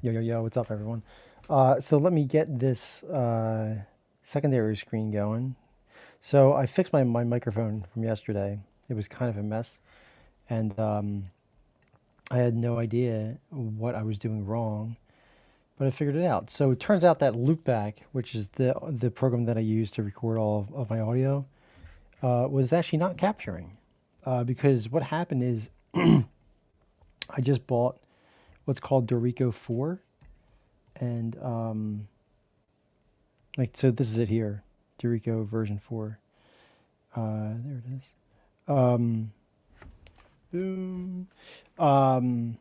Yo, yo, yo, what's up, everyone? So let me get this secondary screen going. So I fixed my microphone from yesterday. It was kind of a mess, and I had no idea what I was doing wrong, but I figured it out. So it turns out that Loopback, which is the program that I use to record all of my audio, was actually not capturing. Because what happened is I just bought what's called Dorico 4, and like, so this is it here, Dorico version 4. There it is. Boom. Um,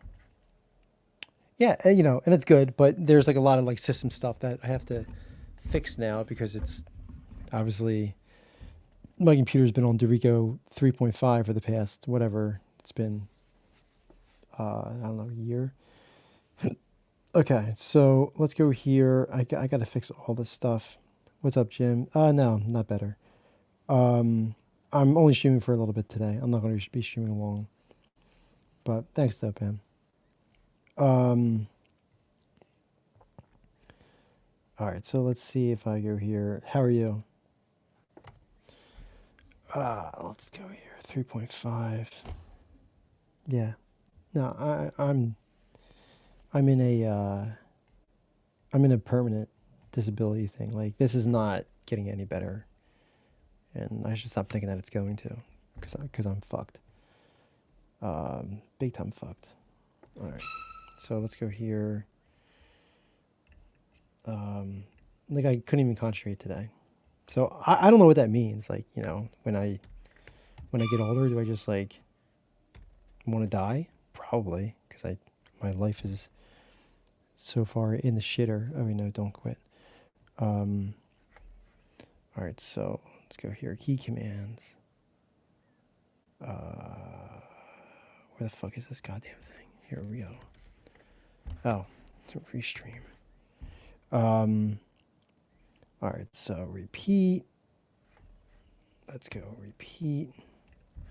yeah, and it's good, but there's like a lot of like system stuff that I have to fix now because it's obviously my computer's been on Dorico 3.5 for the past whatever it's been. I don't know, a year. Okay, so let's go here. I got to fix all this stuff. What's up, Jim? No, not better. Um, I'm only streaming for a little bit today. I'm not going to be streaming long. But thanks though, Pam. Um, all right, so let's see if I go here. How are you? Let's go here. 3.5. Yeah. No, I'm in a I'm in a permanent disability thing. Like this is not getting any better, and I should stop thinking that it's going to, because I'm fucked. Big time fucked. All right. So let's go here. Like I couldn't even concentrate today. So I don't know what that means. Like, when I get older, do I just like want to die? Probably, because my life is so far in the shitter. Oh, no, don't quit. Um, all right, so let's go here. Key commands. Where the fuck is this goddamn thing? Here we go. Oh, it's a restream. All right, so repeat. Let's go repeat,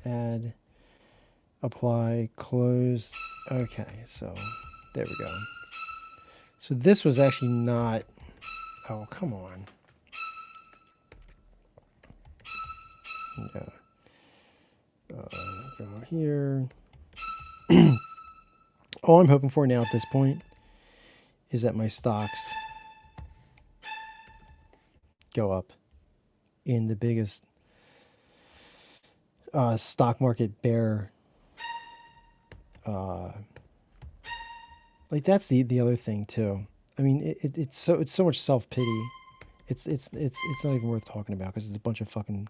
add, apply, close. Okay, so there we go. So this was actually not, oh, come on. Yeah. Go here. All I'm hoping for now at this point is that my stocks go up in the biggest stock market bear. Like that's the other thing too. I mean, it's so much self pity. It's not even worth talking about because it's a bunch of fucking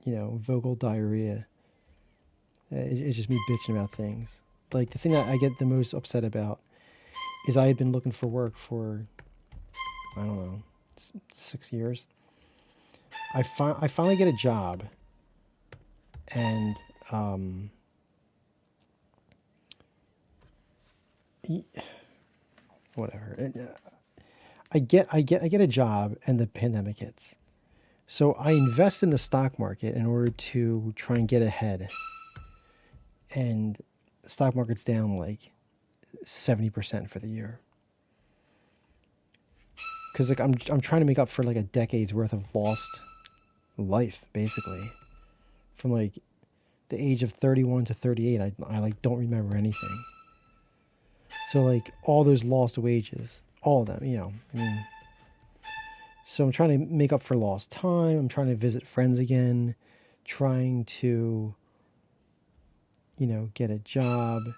vocal diarrhea. It's just me bitching about things. Like the thing that I get the most upset about is I had been looking for work for, I don't know, 6 years. I finally get a job, and whatever. I get a job, and the pandemic hits. So I invest in the stock market in order to try and get ahead. And the stock market's down like 70% for the year. Cuz like I'm trying to make up for like a decade's worth of lost life basically. From like the age of 31 to 38, I like don't remember anything. So like all those lost wages, all of them, I mean, so I'm trying to make up for lost time. I'm trying to visit friends again, trying to, get a job,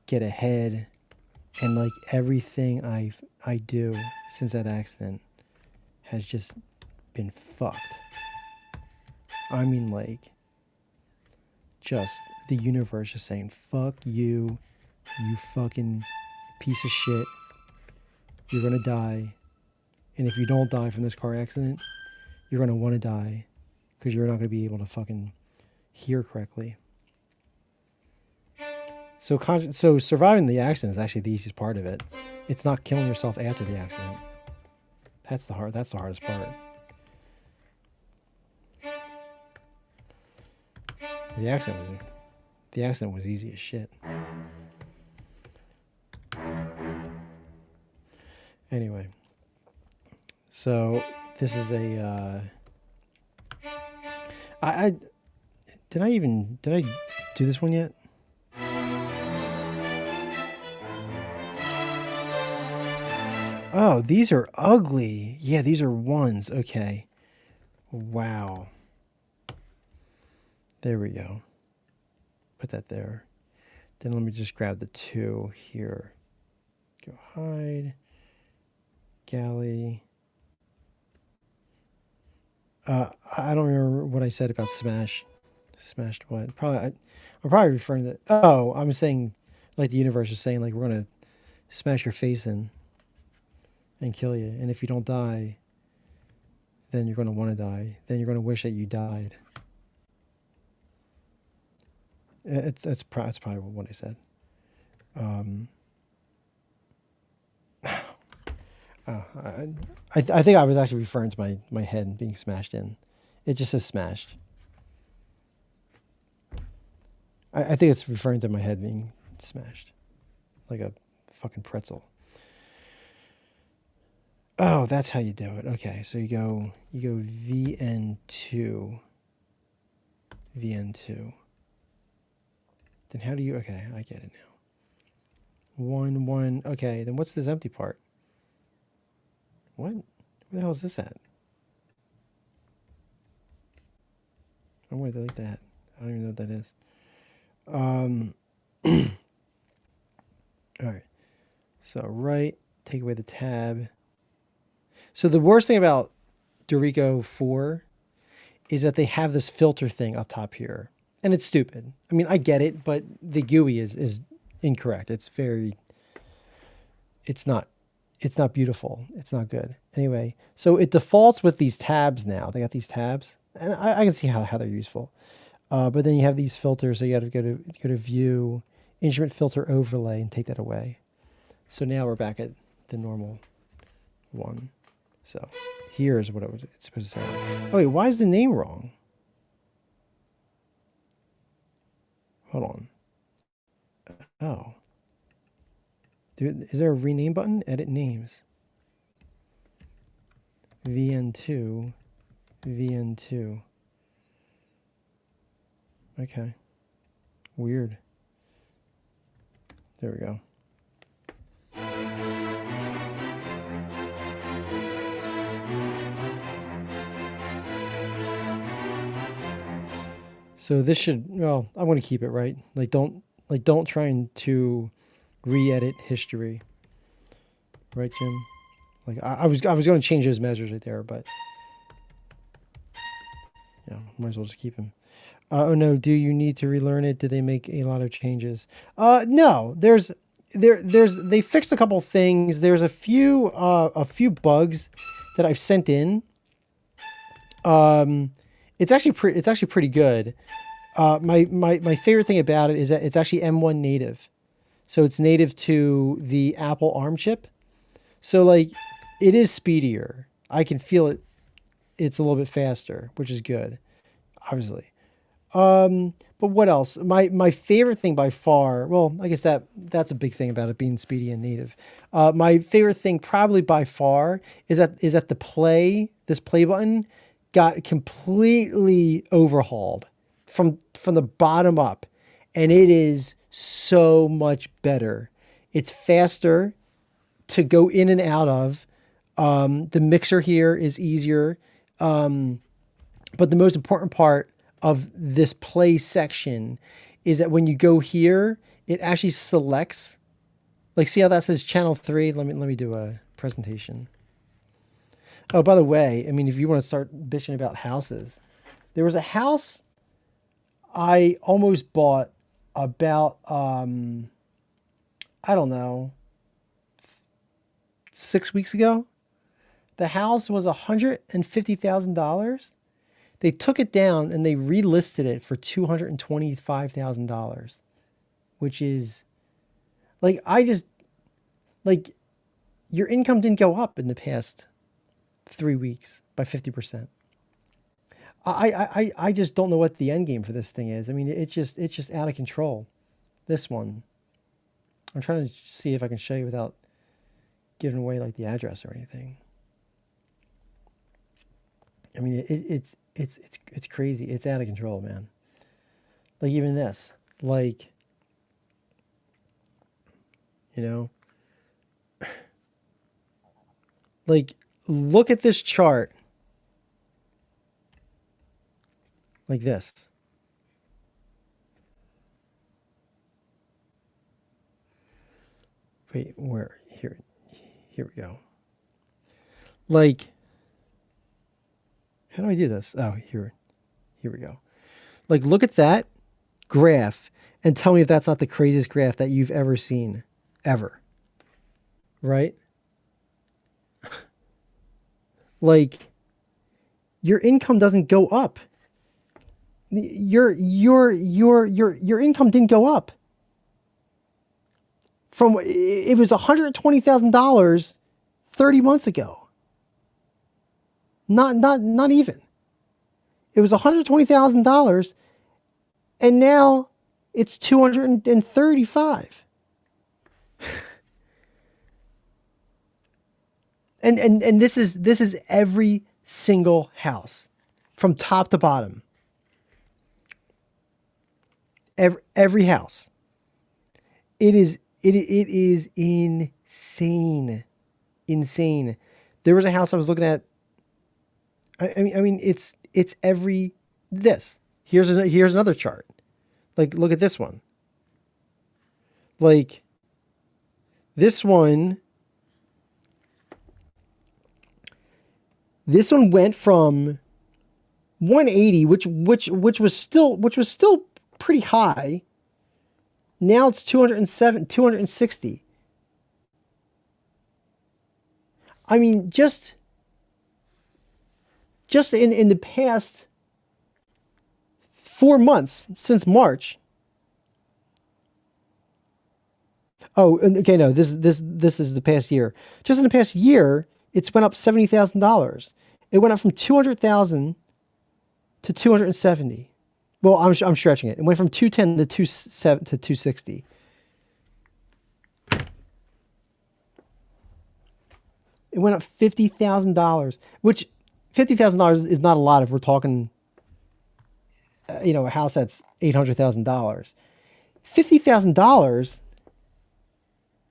get ahead, and like everything I do since that accident has just been fucked. I mean, like, just the universe is saying, fuck you, you fucking piece of shit. You're gonna die. And if you don't die from this car accident, you're gonna want to die because you're not gonna be able to fucking hear correctly. So surviving the accident is actually the easiest part of it. It's not killing yourself after the accident. That's the hardest part. The accident was easy as shit. Anyway, so this is a. I did I do this one yet? Oh, these are ugly. Yeah, these are ones. Okay. Wow. There we go. Put that there. Then let me just grab the two here. Go hide. Galley. I don't remember what I said about smash. Smashed what? I'm probably referring to. Oh, I'm saying, like the universe is saying, like we're gonna smash your face in and kill you, and if you don't die, then you're gonna want to die. Then you're gonna wish that you died. It's probably what I said. I think I was actually referring to my head being smashed in. It just says smashed. I think it's referring to my head being smashed. Like a fucking pretzel. Oh, that's how you do it. Okay, so you go VN2. VN2. Then how do you, okay, I get it now. 1, 1, okay, then what's this empty part? What? Where the hell is this at? I'm going to delete that. I don't even know what that is. All right. So right, take away the tab. So the worst thing about Dorico 4 is that they have this filter thing up top here. And it's stupid. I mean, I get it, but the GUI is incorrect. It's not beautiful. It's not good. Anyway, so it defaults with these tabs now. They got these tabs, and I can see how they're useful. But then you have these filters, so you got to go to View, Instrument Filter Overlay, and take that away. So now we're back at the normal one. So here's what it's supposed to say. Oh wait, why is the name wrong? Hold on. Oh. Is there a rename button? Edit names. VN2. VN2. Okay. Weird. There we go. So this should, well, I want to keep it, right? Don't try to re-edit history. Right, Jim? Like I was going to change those measures right there, but yeah, might as well just keep them. Oh no, do you need to relearn it? Did they make a lot of changes? No, they fixed a couple things. There's a few bugs that I've sent in. It's actually pretty good. My favorite thing about it is that it's actually M1 native. So it's native to the Apple ARM chip. So like it is speedier. I can feel it. It's a little bit faster, which is good, obviously. But what else? My favorite thing by far, well, I guess that's a big thing about it being speedy and native. My favorite thing probably by far is that this play button got completely overhauled from the bottom up, and it is so much better. It's faster to go in and out of. The mixer here is easier. But the most important part of this play section is that when you go here, it actually selects, like, see how that says channel 3? Let me do a presentation. Oh, by the way, I mean, if you want to start bitching about houses, there was a house I almost bought about, I don't know, 6 weeks ago. The house was $150,000. They took it down and they relisted it for $225,000, which is like, your income didn't go up in the past 3 weeks by 50%. I just don't know what the end game for this thing is. I mean, it's just out of control. This one, I'm trying to see if I can show you without giving away like the address or anything. I mean, it's crazy. It's out of control, man. Like even this, like, you know, like look at this chart like this. Wait, where? Here we go. Like, how do I do this? Oh, here we go. Like, look at that graph and tell me if that's not the craziest graph that you've ever seen, ever. Right? Like, your income doesn't go up. Your income didn't go up. From it was $120,000 30 months ago. Not even. It was $120,000 and now it's 235. And this is every single house from top to bottom. Every house. It is insane. Insane. There was a house I was looking at. I mean it's every this. Here's another chart. Like look at this one. Like this one went from 180, which was still pretty high. Now it's 207, 260. I mean, just in the past 4 months since March. Oh, okay, no, this is the past year. Just in the past year, it's went up $70,000. It went up from 200,000 to 270. Well, I'm stretching it. It went from 210 to 260. It went up $50,000, which $50,000 is not a lot if we're talking, a house that's $800,000. $50,000,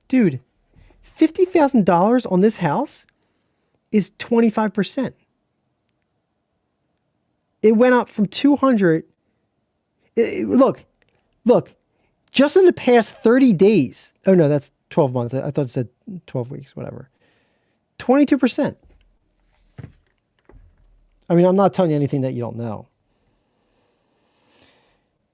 dude. $50,000 on this house is 25%. It went up from 200. Look, just in the past 30 days. Oh no, that's 12 months. I thought it said 12 weeks, whatever. 22%. I mean, I'm not telling you anything that you don't know.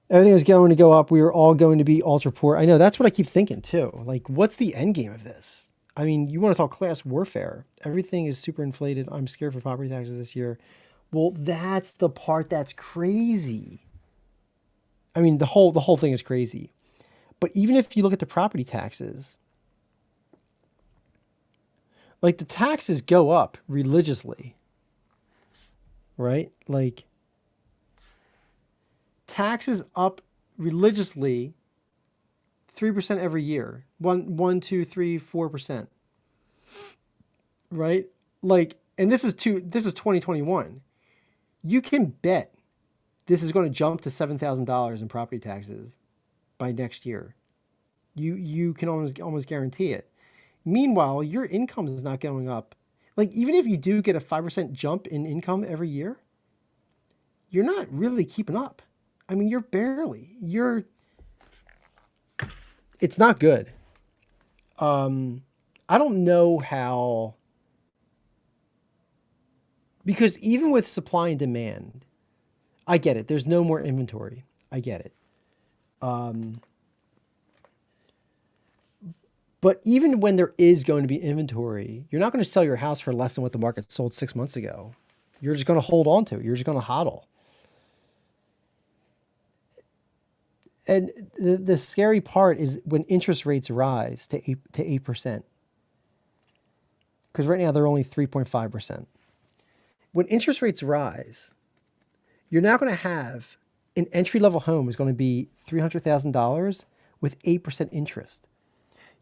Everything is going to go up. We are all going to be ultra poor. I know, that's what I keep thinking too. Like, what's the end game of this? I mean, you want to talk class warfare. Everything is super inflated. I'm scared for property taxes this year. Well, that's the part that's crazy. I mean, the whole thing is crazy. But even if you look at the property taxes, like the taxes go up religiously, right? Like taxes up religiously 3% every year. 1, 2, 3, 4%. Right? Like, and this is 2021. You can bet this is going to jump to $7,000 in property taxes by next year. You can almost guarantee it. Meanwhile, your income is not going up. Like, even if you do get a 5% jump in income every year, you're not really keeping up. I mean, it's not good. I don't know how, because even with supply and demand, I get it. There's no more inventory. I get it. But even when there is going to be inventory, you're not going to sell your house for less than what the market sold 6 months ago. You're just going to hold on to it. You're just going to hodl. And the scary part is when interest rates rise to 8%. Because right now they're only 3.5%. When interest rates rise, you're now going to have an entry-level home is going to be $300,000 with 8% interest.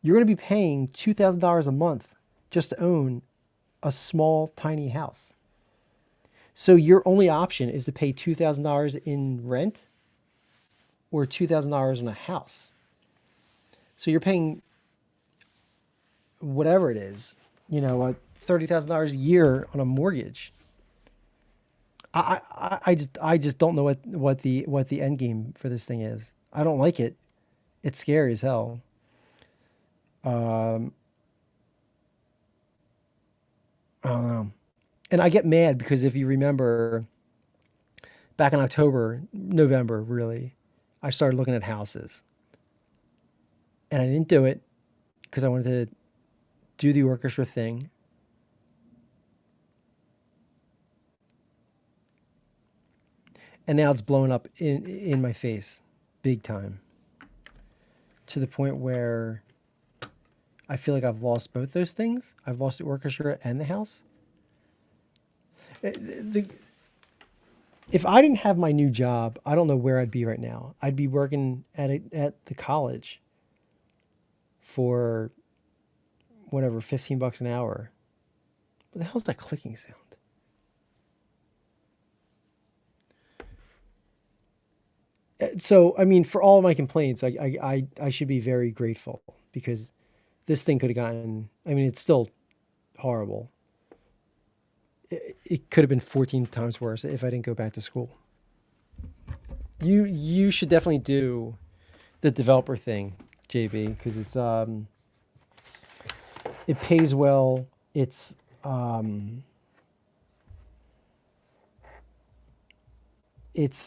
You're going to be paying $2,000 a month just to own a small, tiny house. So your only option is to pay $2,000 in rent or $2,000 on a house. So you're paying whatever it is, $30,000 a year on a mortgage. I just don't know what the end game for this thing is. I don't like it. It's scary as hell. Um, I don't know. And I get mad because if you remember back in October, November, really, I started looking at houses. And I didn't do it because I wanted to do the orchestra thing. And now it's blowing up in my face big time to the point where I feel like I've lost both those things. I've lost the orchestra and the house. The, if I didn't have my new job, I don't know where I'd be right now. I'd be working at the college for whatever, 15 bucks an hour. What the hell's that clicking sound? So, I mean, for all of my complaints, I should be very grateful because this thing could have gotten, I mean, it's still horrible. It could have been 14 times worse if I didn't go back to school. You should definitely do the developer thing, JB, because it pays well. It's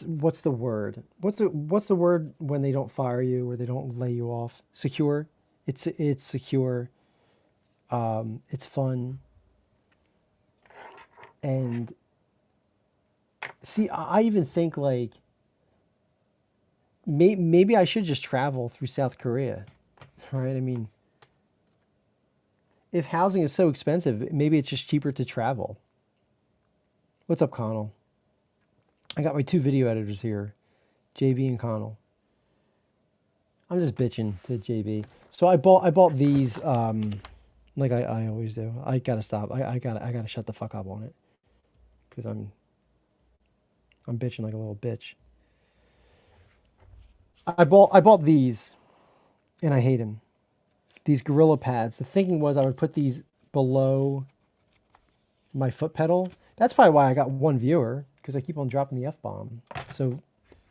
what's the word? What's the word when they don't fire you or they don't lay you off? Secure. It's secure. It's fun. And see, I even think like maybe I should just travel through South Korea, right? I mean, if housing is so expensive, maybe it's just cheaper to travel. What's up, Connell? I got my two video editors here, JB and Connell. I'm just bitching to JB. So I bought these like I always do. I gotta stop. I gotta shut the fuck up on it because I'm bitching like a little bitch. I bought these and I hate them. These Gorilla pads. The thinking was I would put these below my foot pedal. That's probably why I got one viewer because I keep on dropping the F bomb. So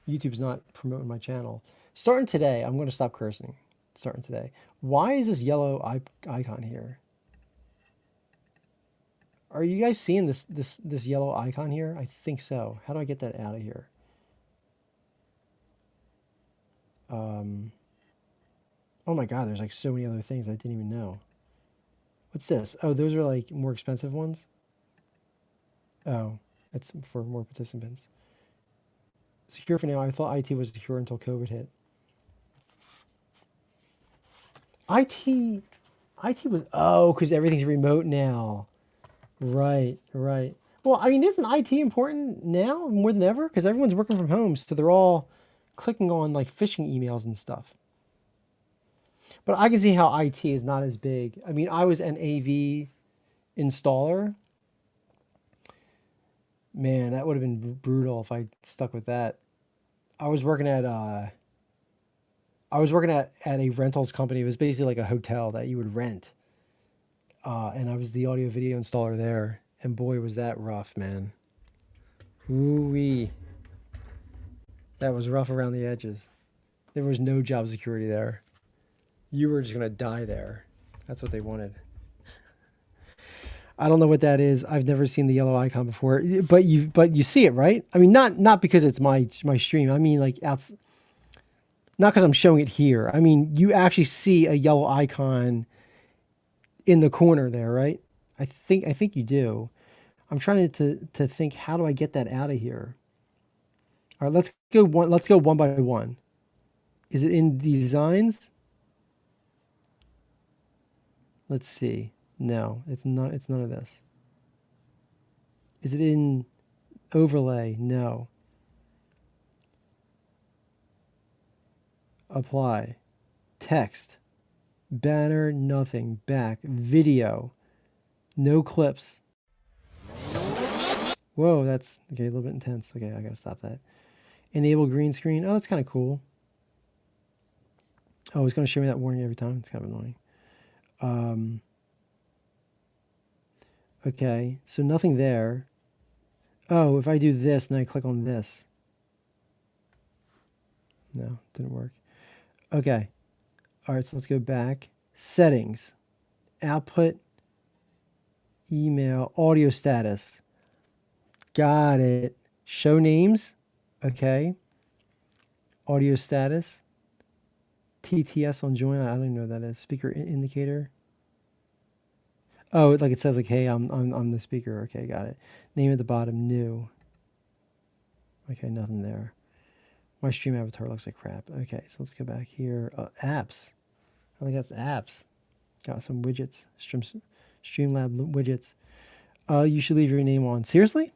YouTube's not promoting my channel. Starting today, I'm going to stop cursing. Starting today. Why is this yellow icon here? Are you guys seeing this yellow icon here? I think so. How do I get that out of here? Oh my God, there's like so many other things I didn't even know. What's this? Oh, those are like more expensive ones? Oh, that's for more participants. Secure for now. I thought IT was secure until COVID hit. IT was, oh, because everything's remote now. Right, right. Well, I mean, isn't IT important now more than ever? Because everyone's working from home, so they're all clicking on like phishing emails and stuff. But I can see how IT is not as big. I mean, I was an AV installer. Man, that would have been brutal if I stuck with that. I was working at at a rentals company. It was basically like a hotel that you would rent. And I was the audio video installer there. And boy, was that rough, man. Ooh-wee. That was rough around the edges. There was no job security there. You were just gonna die there. That's what they wanted. I don't know what that is. I've never seen the yellow icon before, but you see it, right? I mean, not because it's my stream. I mean, like not because I'm showing it here. I mean, you actually see a yellow icon in the corner there, right? I think you do. I'm trying to think, how do I get that out of here? All right, let's go one by one. Is it in designs? Let's see. No, it's not. It's none of this. Is it in overlay? No. Apply. Text. Banner, nothing. Back. Video. No clips. Whoa, that's okay. A little bit intense. Okay, I gotta stop that. Enable green screen. Oh, that's kind of cool. Oh, it's gonna show me that warning every time. It's kind of annoying. Okay, so nothing there. Oh, if I do this and I click on this. No, didn't work. Okay. All right, so let's go back. Settings. Output. Email. Audio status. Got it. Show names. Okay. Audio status. TTS on join. I don't even know what that is. Speaker indicator. Oh, like it says like, hey, I'm the speaker. Okay, got it. Name at the bottom, new. Okay, nothing there. My stream avatar looks like crap. Okay, so let's go back here. Apps. I think that's apps. Got some widgets. Streamlab widgets. You should leave your name on. Seriously?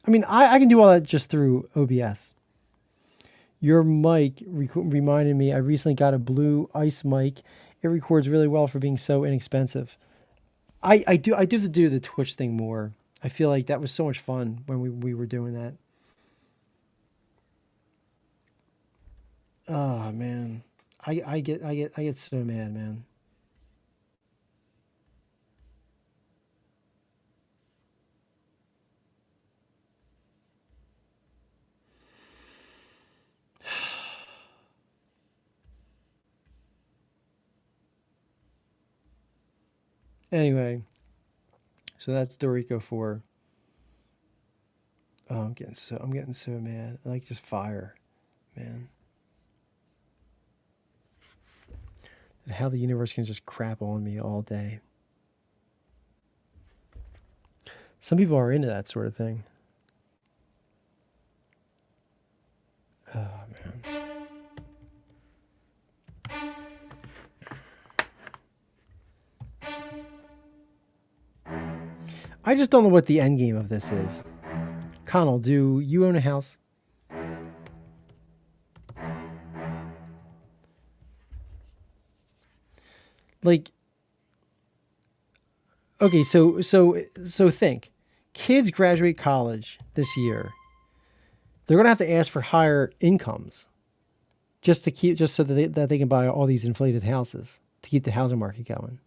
I mean, I can do all that just through OBS. Your mic reminded me, I recently got a Blue Ice mic. It records really well for being so inexpensive. I do have to do the Twitch thing more. I feel like that was so much fun when we were doing that. Oh man. I get so mad, man. Anyway, so that's Dorico 4. Oh, I'm getting so mad. I like just fire, man. And how the universe can just crap on me all day. Some people are into that sort of thing. Oh man. I just don't know what the end game of this is. Connell, do you own a house? Like, okay, so think. Kids graduate college this year. They're gonna have to ask for higher incomes just so that they can buy all these inflated houses to keep the housing market going.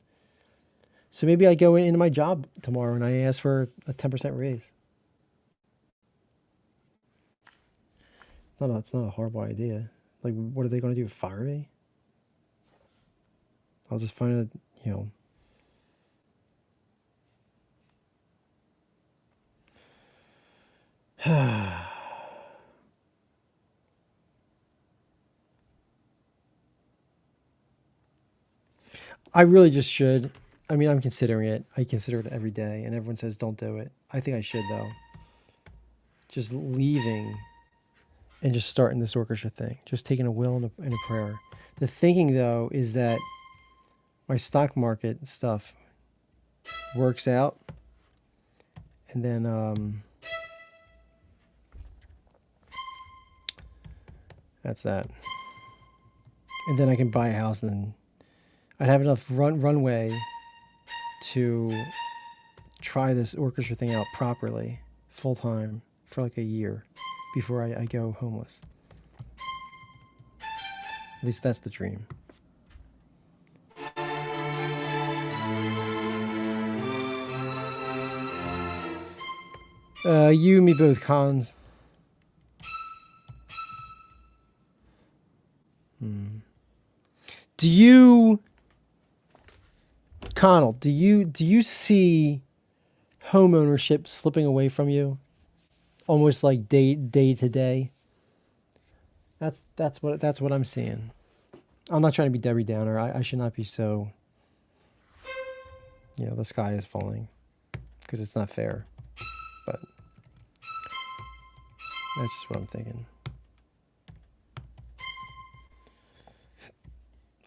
So maybe I go into my job tomorrow and I ask for a 10% raise. It's not a horrible idea. Like, what are they going to do? Fire me? I'll just find I really just should. I mean, I'm considering it. I consider it every day, and everyone says don't do it. I think I should, though. Just leaving and just starting this orchestra thing. Just taking a will and a prayer. The thinking, though, is that my stock market stuff works out, and then that's that. And then I can buy a house, and then I'd have enough runway to try this orchestra thing out properly, full time, for like a year before I go homeless. At least that's the dream. You and me both, Cons. Do you, Connell, do you see home ownership slipping away from you almost like day to day? That's what I'm seeing. I'm not trying to be Debbie Downer. I should not be so, the sky is falling, because it's not fair. But that's just what I'm thinking.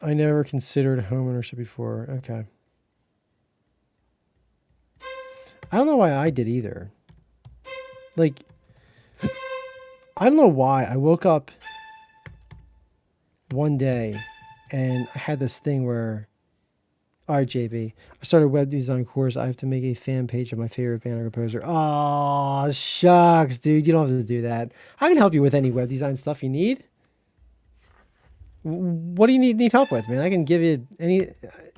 I never considered home ownership before. Okay. I don't know why I did either. Like, I don't know why. I woke up one day and I had this thing where All right, JB. I started a web design course. I have to make a fan page of my favorite band or composer. Oh, shucks, dude. You don't have to do that. I can help you with any web design stuff you need. What do you need help with, man? I can give you any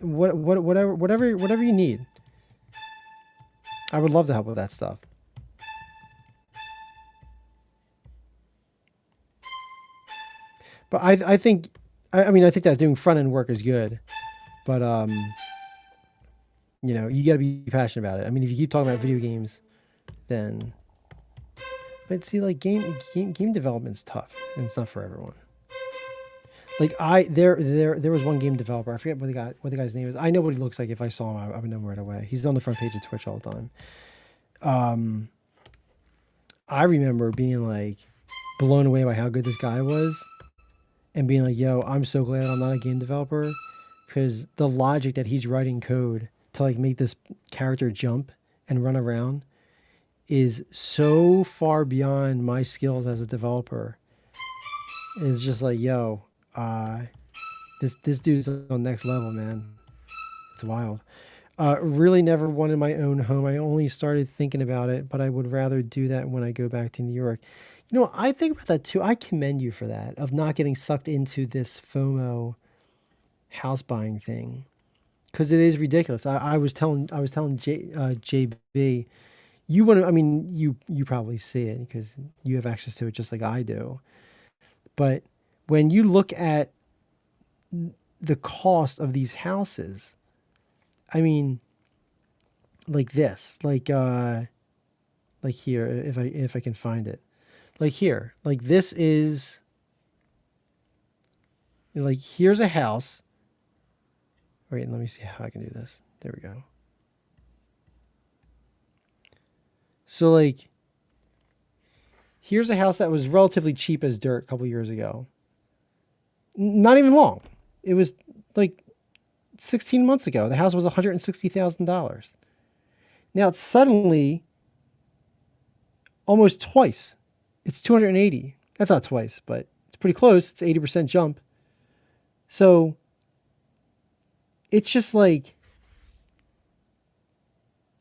whatever you need. I would love to help with that stuff. But I think I mean I think that doing front end work is good. But you got to be passionate about it. I mean, if you keep talking about video games, then but see, like game development's tough, and it's not for everyone. Like there was one game developer. I forget what the guy's name is. I know what he looks like. If I saw him, I would know him right away. He's on the front page of Twitch all the time. I remember being like blown away by how good this guy was, and being like, "Yo, I'm so glad I'm not a game developer," because the logic that he's writing code to like make this character jump and run around is so far beyond my skills as a developer. It's just like, yo, this dude's on next level, man. It's wild. Really never wanted my own home. I only started thinking about it, but I would rather do that when I go back to New York. I think about that too. I commend you for that, of not getting sucked into this FOMO house buying thing, because it is ridiculous. I was telling JB, you want to. I mean, you probably see it because you have access to it just like I do. But when you look at the cost of these houses, I mean, like this, like here, if I can find it, like here, like this is like here's a house. Wait, let me see how I can do this. There we go. So like here's a house that was relatively cheap as dirt a couple years ago. Not even long. It was like 16 months ago. The house was $160,000. Now it's suddenly almost twice. It's 280. That's not twice, but it's pretty close. It's 80% jump. So it's just like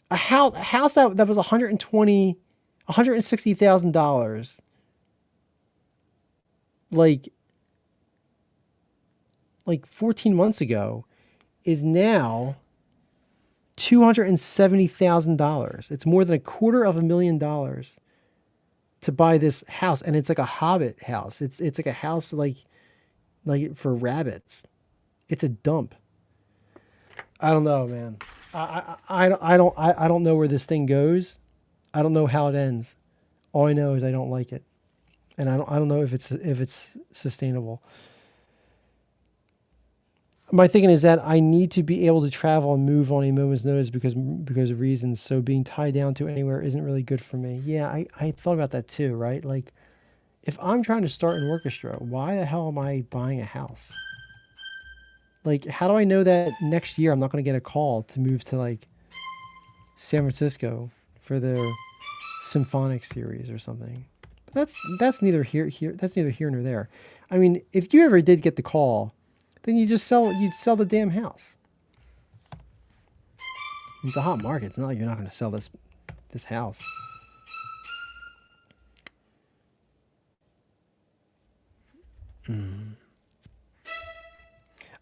a house that was $160,000 like 14 months ago is now $270,000. It's more than $250,000 to buy this house, and it's like a hobbit house. It's like a house like for rabbits. It's a dump. I don't know, man. I don't know where this thing goes. I don't know how it ends. All I know is I don't like it, and I don't know if it's sustainable. My thinking is that I need to be able to travel and move on a moment's notice because of reasons. So being tied down to anywhere isn't really good for me. Yeah, I thought about that too, right? Like, if I'm trying to start an orchestra, why the hell am I buying a house? Like, how do I know that next year I'm not going to get a call to move to like San Francisco for their symphonic series or something? But that's neither here that's neither here nor there. I mean, if you ever did get the call, then you'd sell the damn house. It's a hot market. It's not like you're not going to sell this house.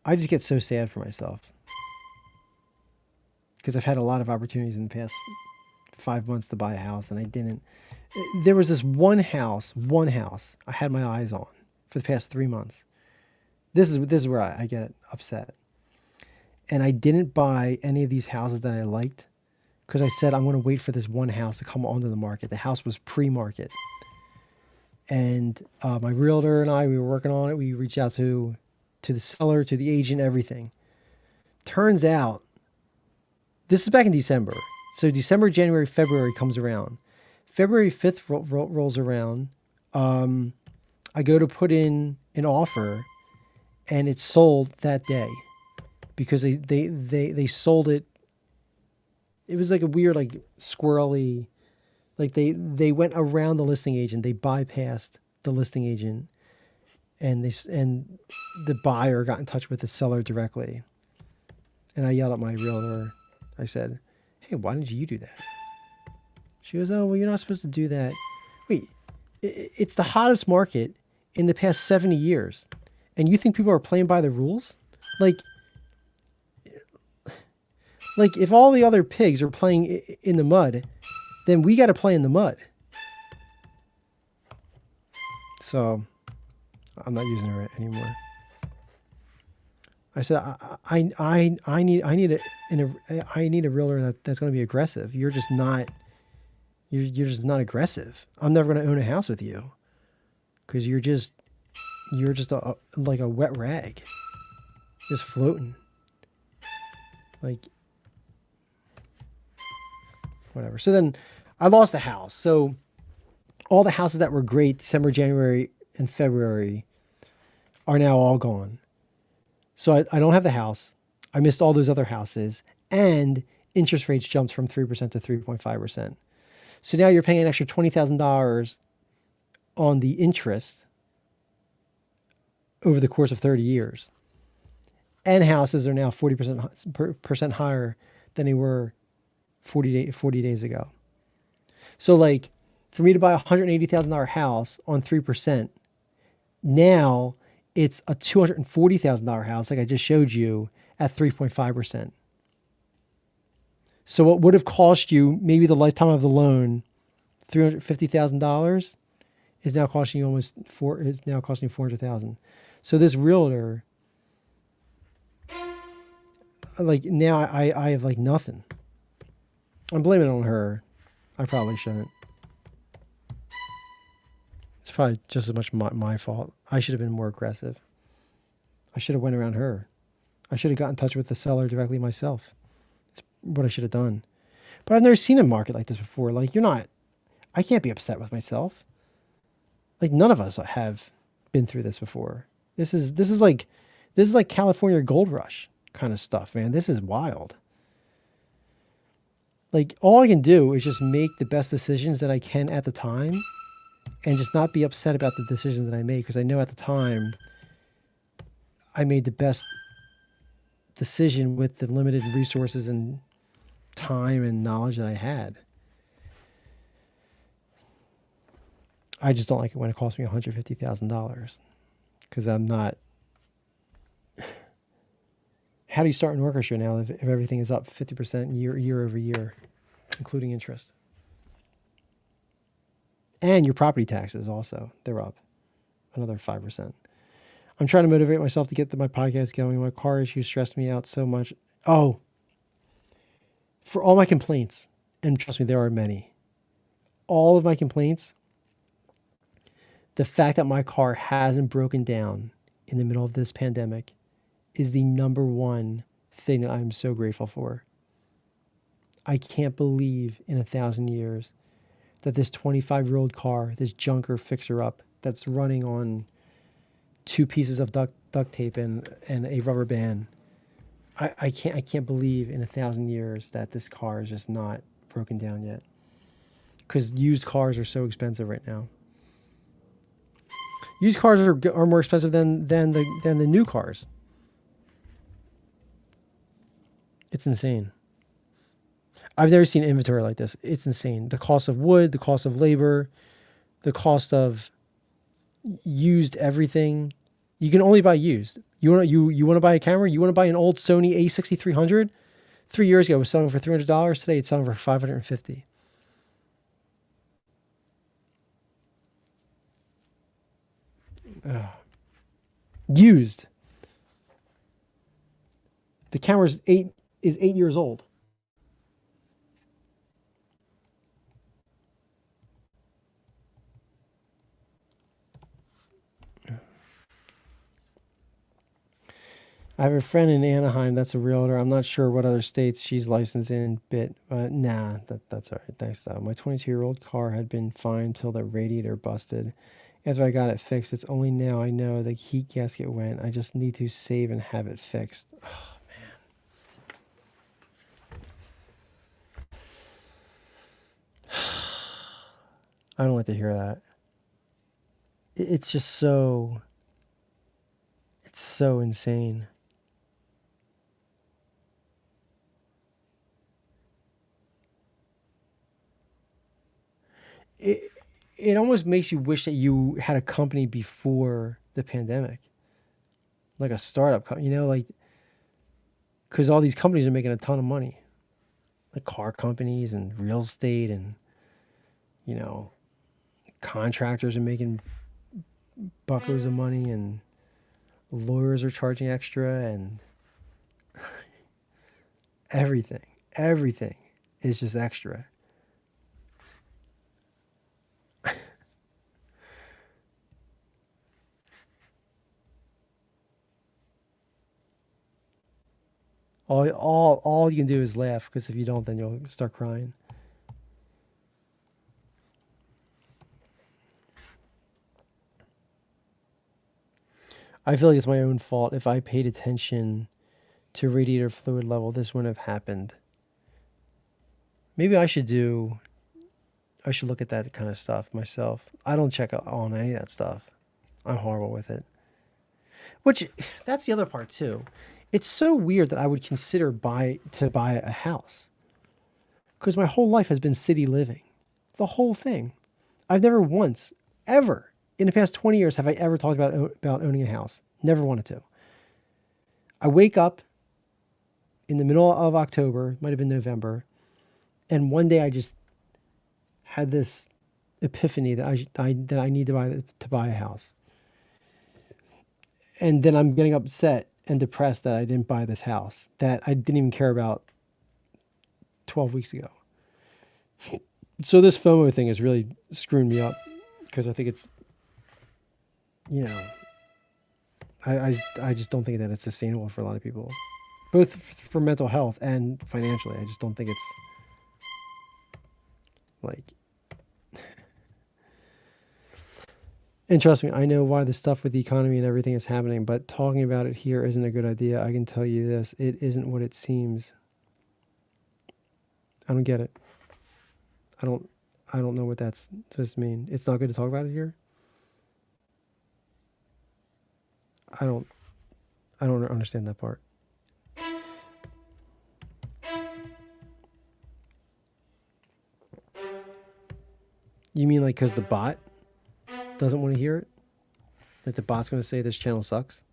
I just get so sad for myself because I've had a lot of opportunities in the past 5 months to buy a house, and I didn't. There was this one house I had my eyes on for the past 3 months. This is where I get upset. And I didn't buy any of these houses that I liked because I said I'm going to wait for this one house to come onto the market. The house was pre-market. And my realtor and we were working on it. We reached out to the seller, to the agent, everything. Turns out, this is back in December. So December, January, February comes around. February 5th rolls around. I go to put in an offer, and it's sold that day because they sold it. It was like a weird, like squirrely, like they went around the listing agent. They bypassed the listing agent, and the buyer got in touch with the seller directly. And I yelled at my realtor. I said, "Hey, why didn't you do that?" She goes, "Oh, well, you're not supposed to do that." Wait, it's the hottest market in the past 70 years. And you think people are playing by the rules? Like, if all the other pigs are playing in the mud, then we got to play in the mud. So I'm not using it anymore. I said, I need a realtor that's going to be aggressive. You're just not aggressive. I'm never going to own a house with you because you're just like a wet rag, just floating. Like, whatever. So then I lost the house. So all the houses that were great December, January, and February are now all gone. So I don't have the house. I missed all those other houses, and interest rates jumped from 3% to 3.5%. So now you're paying an extra $20,000 on the interest over the course of 30 years. And houses are now 40% higher than they were 40 days ago. So like for me to buy a $180,000 house on 3%, now it's a $240,000 house, like I just showed you, at 3.5%. So what would have cost you maybe the lifetime of the loan, $350,000, is now costing you $400,000. So this realtor, like now I have like nothing. I'm blaming it on her. I probably shouldn't. It's probably just as much my fault. I should have been more aggressive. I should have went around her. I should have got in touch with the seller directly myself. That's what I should have done. But I've never seen a market like this before. Like I can't be upset with myself. Like none of us have been through this before. This is like California gold rush kind of stuff, man. This is wild. Like all I can do is just make the best decisions that I can at the time and just not be upset about the decisions that I make, because I know at the time I made the best decision with the limited resources and time and knowledge that I had. I just don't like it when it costs me $150,000 because I'm not. How do you start an orchestra now if everything is up 50% year over year, including interest? And your property taxes also, they're up another 5%. I'm trying to motivate myself to get my podcast going. My car issues stressed me out so much. Oh, for all my complaints, and trust me, there are many. All of my complaints, the fact that my car hasn't broken down in the middle of this pandemic is the number one thing that I'm so grateful for. I can't believe in 1,000 years that this 25-year-old car, this junker fixer-up that's running on 2 pieces of duct tape and a rubber band, I can't believe in 1,000 years that this car is just not broken down yet. Because used cars are so expensive right now. Used cars are more expensive than the new cars. It's insane. I've never seen inventory like this. It's insane. The cost of wood, the cost of labor, the cost of used everything. You can only buy used. You want to buy a camera? You want to buy an old Sony A6300? 3 years ago, it was selling for $300. Today, it's selling for $550. Used. The camera is 8 years old. I have a friend in Anaheim that's a realtor. I'm not sure what other states she's licensed in, but nah, that's all right. Thanks, though. My 22-year-old car had been fine until the radiator busted. After I got it fixed, it's only now I know the heat gasket went. I just need to save and have it fixed. Oh, man. I don't like to hear that. It's just so... It's so insane. it it almost makes you wish that you had a company before the pandemic, like a startup company, like because all these companies are making a ton of money, like car companies and real estate and you know contractors are making buckloads of money and lawyers are charging extra and everything, everything is just extra. All you can do is laugh because if you don't, then you'll start crying. I feel like it's my own fault. If I paid attention to radiator fluid level, this wouldn't have happened. Maybe I should look at that kind of stuff myself. I don't check on any of that stuff. I'm horrible with it. Which that's the other part too. It's so weird that I would consider buy a house because my whole life has been city living. The whole thing. I've never once ever in the past 20 years have I ever talked about owning a house. Never wanted to. I wake up in the middle of October, might have been November, and one day I just had this epiphany that I need to buy a house. And then I'm getting upset and depressed that I didn't buy this house that I didn't even care about 12 weeks ago. So this FOMO thing is really screwing me up because I think it's, you know, I just don't think that it's sustainable for a lot of people, both for mental health and financially. I just don't think it's like, and trust me, I know why the stuff with the economy and everything is happening, but talking about it here isn't a good idea. I can tell you this, it isn't what it seems. I don't get it. I don't I don't know what that's supposed to mean. It's not good to talk about it here. I don't I don't understand that part. You mean like because the bot doesn't want to hear it? Like the bot's going to say this channel sucks?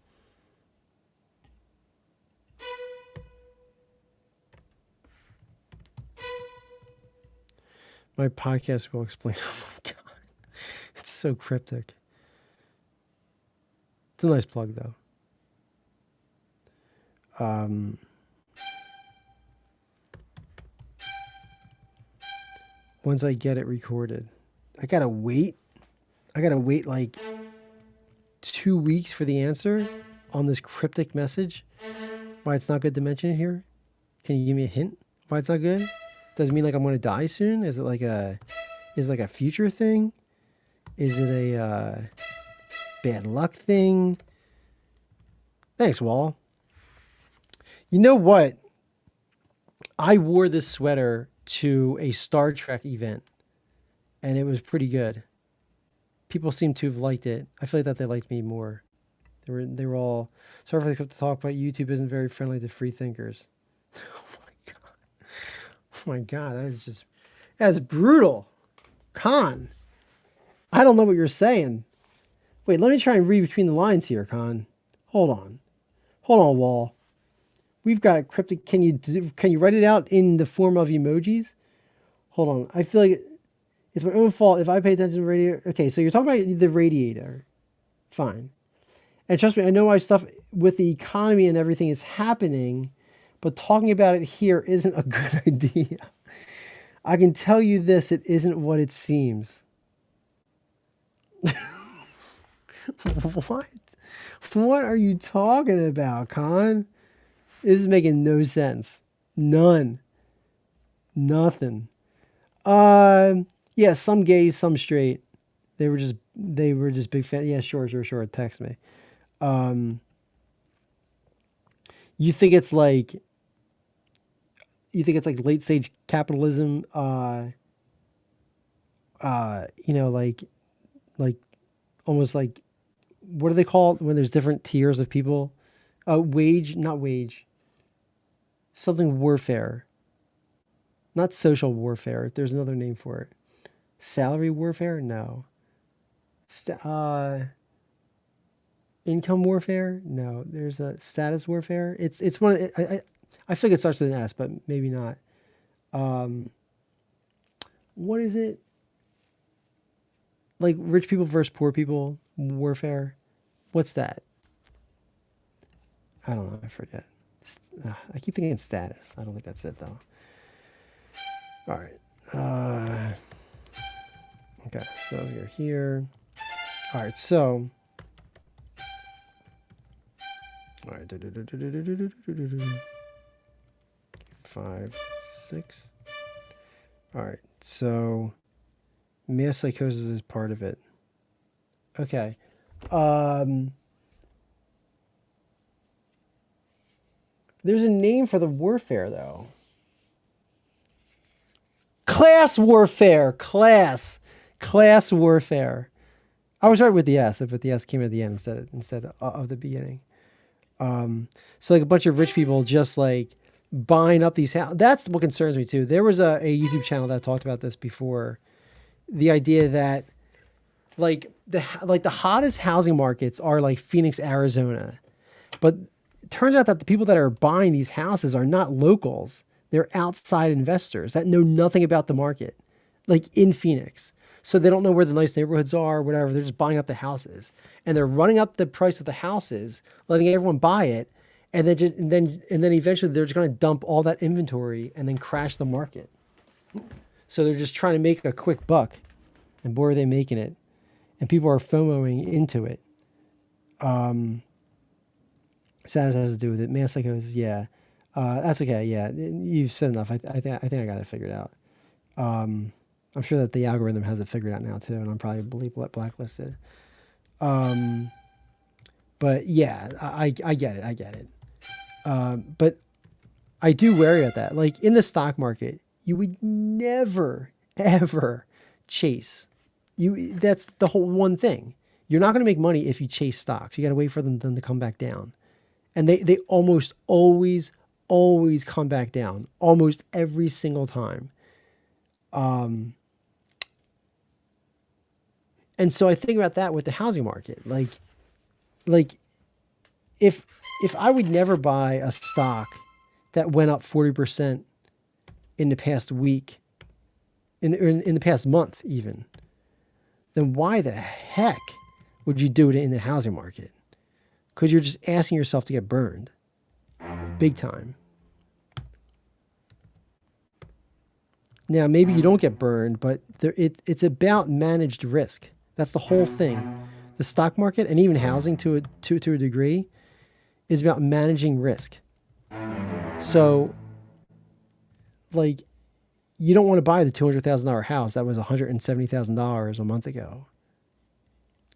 My podcast will explain. Oh my god, it's so cryptic. It's a nice plug though. Um, Once I get it recorded, I gotta wait. I gotta wait like 2 weeks for the answer on this cryptic message. Why it's not good to mention it here? Can you give me a hint why it's not good? Does it mean like I'm gonna die soon? Is it like a future thing? Is it a bad luck thing? Thanks, Wall. You know what? I wore this sweater to a Star Trek event, and it was pretty good. People seem to have liked it. I feel like that they liked me more. They were all sorry for the talk, but YouTube isn't very friendly to free thinkers. Oh my god! Oh my god! That's brutal. Khan, I don't know what you're saying. Wait, let me try and read between the lines here, Khan. Hold on, Wall. We've got a cryptic. Can you write it out in the form of emojis? Hold on. I feel like it's my own fault if I pay attention to the radiator. Okay, so you're talking about the radiator. Fine. And trust me, I know why stuff with the economy and everything is happening, but talking about it here isn't a good idea. I can tell you this, it isn't what it seems. What? What are you talking about, Khan? This is making no sense. None. Nothing. Yeah, some gays, some straight. They were just big fan. Yeah, sure. Text me. Um, you think it's like late stage capitalism? Like almost like what do they call it when there's different tiers of people? Not wage. Something warfare. Not social warfare. There's another name for it. Salary warfare? No. Income warfare? No. There's a status warfare. It's one. I feel like it starts with an S, but maybe not. Um, what is it? Like rich people versus poor people warfare? What's that? I don't know. I forget. I keep thinking status. I don't think that's it though. All right. Okay. So let's go here. All right. So. All right. 5, 6. All right. So mass psychosis is part of it. Okay. There's a name for the warfare though. Class warfare. Class warfare. I was right with the S, but the S came at the end instead of the beginning. So like a bunch of rich people just like buying up these houses. That's what concerns me too. There was a YouTube channel that talked about this before. The idea that like the hottest housing markets are like Phoenix, Arizona, but it turns out that the people that are buying these houses are not locals. They're outside investors that know nothing about the market, like in Phoenix. So they don't know where the nice neighborhoods are, whatever. They're just buying up the houses, and they're running up the price of the houses, letting everyone buy it, and then eventually they're just going to dump all that inventory and then crash the market. So they're just trying to make a quick buck, and boy, are they making it! And people are FOMOing into it. Status has to do with it. Man psychosis, yeah. That's okay. Yeah, you've said enough. I think I got it figured out. I'm sure that the algorithm has it figured out now too, and I'm probably blacklisted. But yeah, I get it. I get it. But I do worry about that. Like in the stock market, you would never ever chase. That's the whole one thing. You're not going to make money if you chase stocks. You got to wait for them to come back down, and they almost always come back down almost every single time. And so I think about that with the housing market. Like if I would never buy a stock that went up 40% in the past week, in the past month even, then why the heck would you do it in the housing market? Because you're just asking yourself to get burned big time. Now, maybe you don't get burned, but it's about managed risk. That's the whole thing. The stock market and even housing to a degree is about managing risk. So, like, you don't want to buy the $200,000 house that was $170,000 a month ago,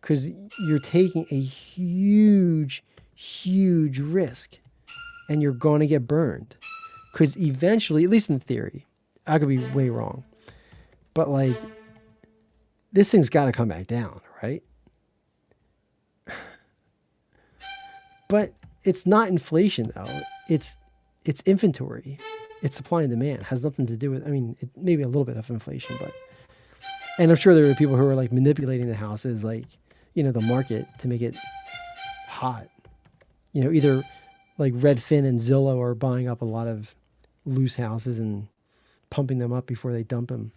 because you're taking a huge risk, and you're going to get burned. Because eventually, at least in theory, I could be way wrong, but like, this thing's got to come back down, right? But it's not inflation though. It's inventory. It's supply and demand. It has nothing to do with, I mean, maybe a little bit of inflation, but, and I'm sure there are people who are like manipulating the houses, like, the market to make it hot. Either like Redfin and Zillow are buying up a lot of loose houses and pumping them up before they dump them.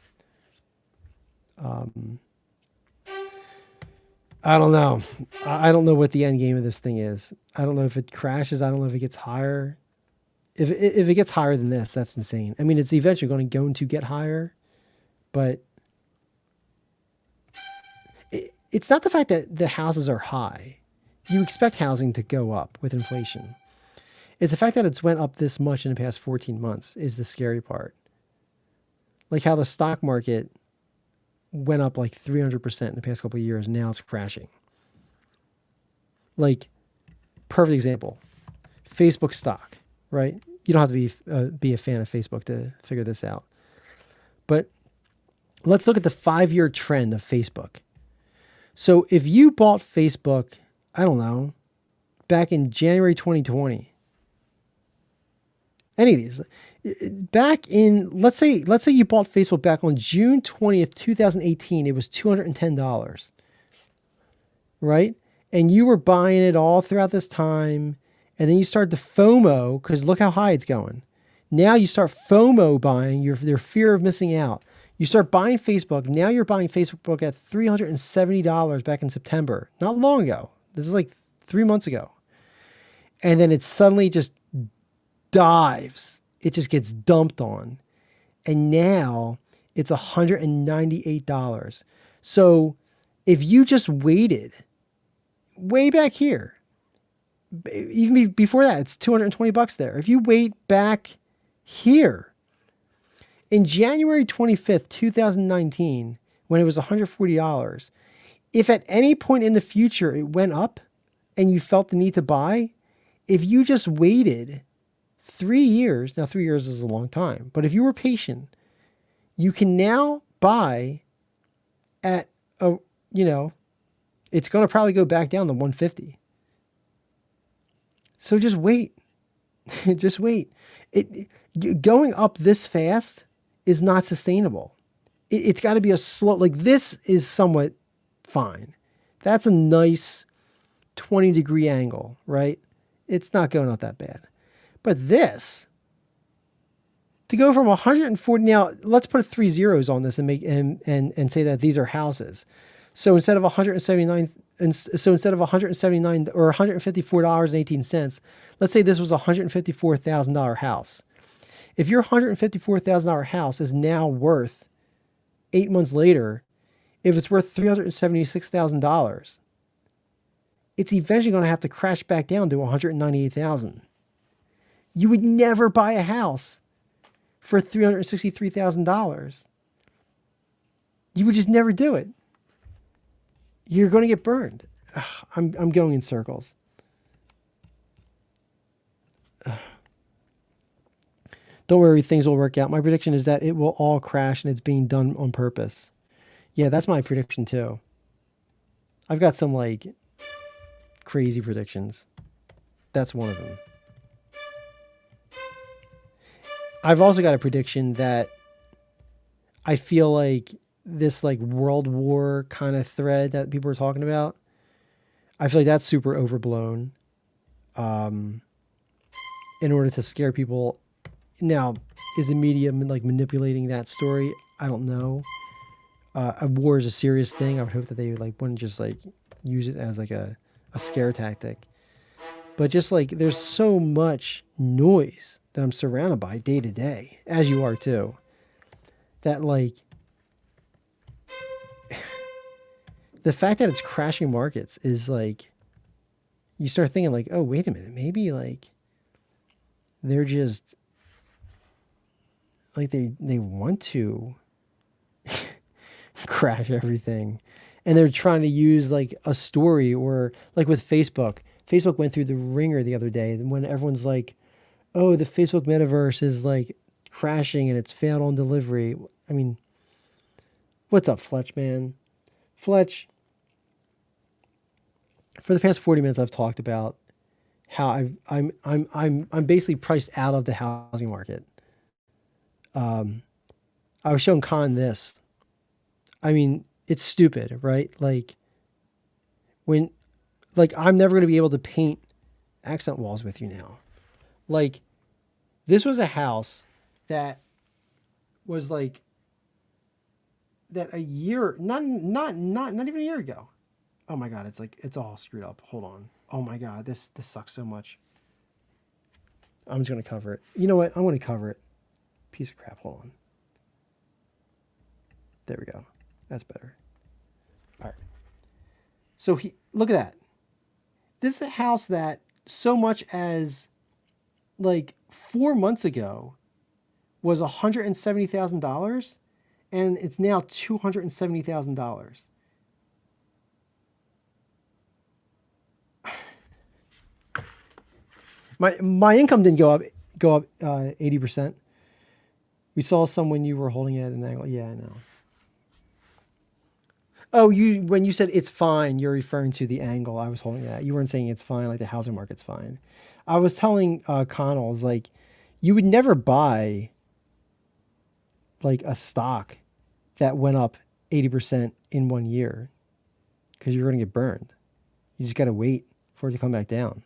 I don't know. I don't know what the end game of this thing is. I don't know if it crashes. I don't know if it gets higher. If it gets higher than this, that's insane. I mean, it's eventually going to get higher, but it's not the fact that the houses are high. You expect housing to go up with inflation. It's the fact that it's went up this much in the past 14 months is the scary part. Like how the stock market went up like 300% in the past couple of years. Now it's crashing. Like, perfect example, Facebook stock, right? You don't have to be a fan of Facebook to figure this out. But let's look at the 5-year trend of Facebook. So if you bought Facebook, I don't know, back in January 2020, any of these, Back in, let's say you bought Facebook back on June 20th, 2018, it was $210, right? And you were buying it all throughout this time, and then you start the FOMO because look how high it's going. Now you start FOMO buying, your fear of missing out. You start buying Facebook. Now you're buying Facebook at $370 back in September, not long ago. This is like 3 months ago. And then it suddenly just dives. It just gets dumped on. And now it's $198. So if you just waited way back here, even before that, it's $220 there. If you wait back here in January 25th, 2019, when it was $140, if at any point in the future it went up and you felt the need to buy, if you just waited 3 years, now 3 years is a long time, but if you were patient, you can now buy at it's going to probably go back down to 150. So just wait. Just wait. Going up this fast is not sustainable. It's got to be a slow, like this is somewhat fine. That's a nice 20-degree angle, right? It's not going up that bad. But this, to go from 140, now let's put 3 zeros on this and make and say that these are houses. So instead of 179, instead of 179 or $154.18, let's say this was a $154,000 house. If your $154,000 house is now worth 8 months later, if it's worth $376,000, it's eventually going to have to crash back down to $198,000. You would never buy a house for $363,000. You would just never do it. You're going to get burned. Ugh, I'm going in circles. Ugh. Don't worry, things will work out. My prediction is that it will all crash and it's being done on purpose. Yeah, that's my prediction too. I've got some like crazy predictions. That's one of them. I've also got a prediction that I feel like this like World War kind of thread that people are talking about, I feel like that's super overblown in order to scare people. Now, is the media like manipulating that story? I don't know. A war is a serious thing. I would hope that they like wouldn't just like use it as like a scare tactic. But just like there's so much noise that I'm surrounded by day to day, as you are too, that like the fact that it's crashing markets is like, you start thinking like, oh, wait a minute, maybe like they're just like they want to crash everything, and they're trying to use like a story, or like with Facebook. Facebook went through the ringer the other day when everyone's like, oh, the Facebook metaverse is like crashing and it's failed on delivery. I mean, what's up, Fletch, man? Fletch, for the past 40 minutes I've talked about how I'm basically priced out of the housing market. I was showing Con this. I mean, it's stupid, right? Like when, like I'm never going to be able to paint accent walls with you now. Like this was a house that was like that a year, not even a year ago. Oh my God, it's like, it's all screwed up. Hold on. Oh my God, this sucks so much. I'm just going to cover it. You know what? I'm going to cover it. Piece of crap. Hold on. There we go. That's better. All right. So look at that. This is a house that so much as like 4 months ago was $170,000 and it's now $270,000. My income didn't go up 80%. We saw some when you were holding it at an angle. Yeah, I know. Oh, when you said it's fine, you're referring to the angle I was holding it at. You weren't saying it's fine, like the housing market's fine. I was telling Connell, like, You would never buy like a stock that went up 80% in 1 year because you're going to get burned. You just got to wait for it to come back down.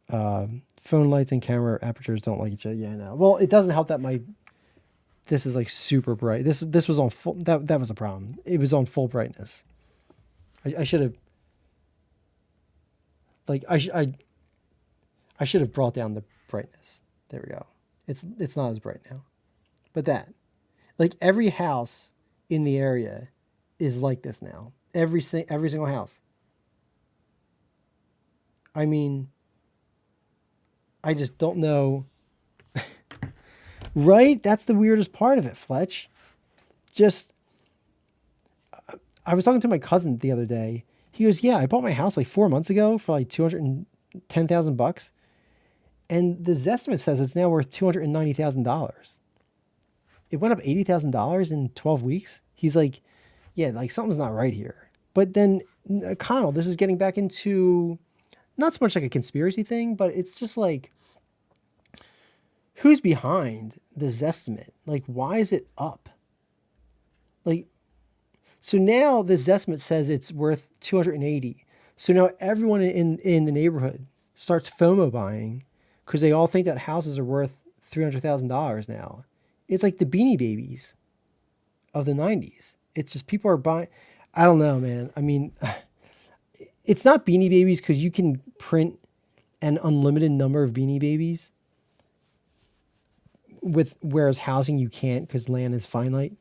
Phone lights and camera apertures don't like each other. Yeah, I know. Well, it doesn't help that this is like super bright. This was on full. That was a problem. It was on full brightness. I should have like I should have brought down the brightness. There we go. It's not as bright now. But like every house in the area is like this now. Every single house. I mean, I just don't know. Right? That's the weirdest part of it, Fletch. Just, I was talking to my cousin the other day. He goes, yeah, I bought my house like 4 months ago for like $210,000. And the Zestimate says it's now worth $290,000. It went up $80,000 in 12 weeks. He's like, yeah, like something's not right here. But then, Connell, this is getting back into not so much like a conspiracy thing, but it's just like, who's behind this Zestimate? Like, why is it up? Like, so now this Zestimate says it's worth 280. So now everyone in the neighborhood starts FOMO buying because they all think that houses are worth $300,000 now. It's like the Beanie Babies of the 90s. It's just people are buying. I don't know, man. I mean, it's not Beanie Babies because you can print an unlimited number of Beanie Babies. Whereas housing you can't because land is finite.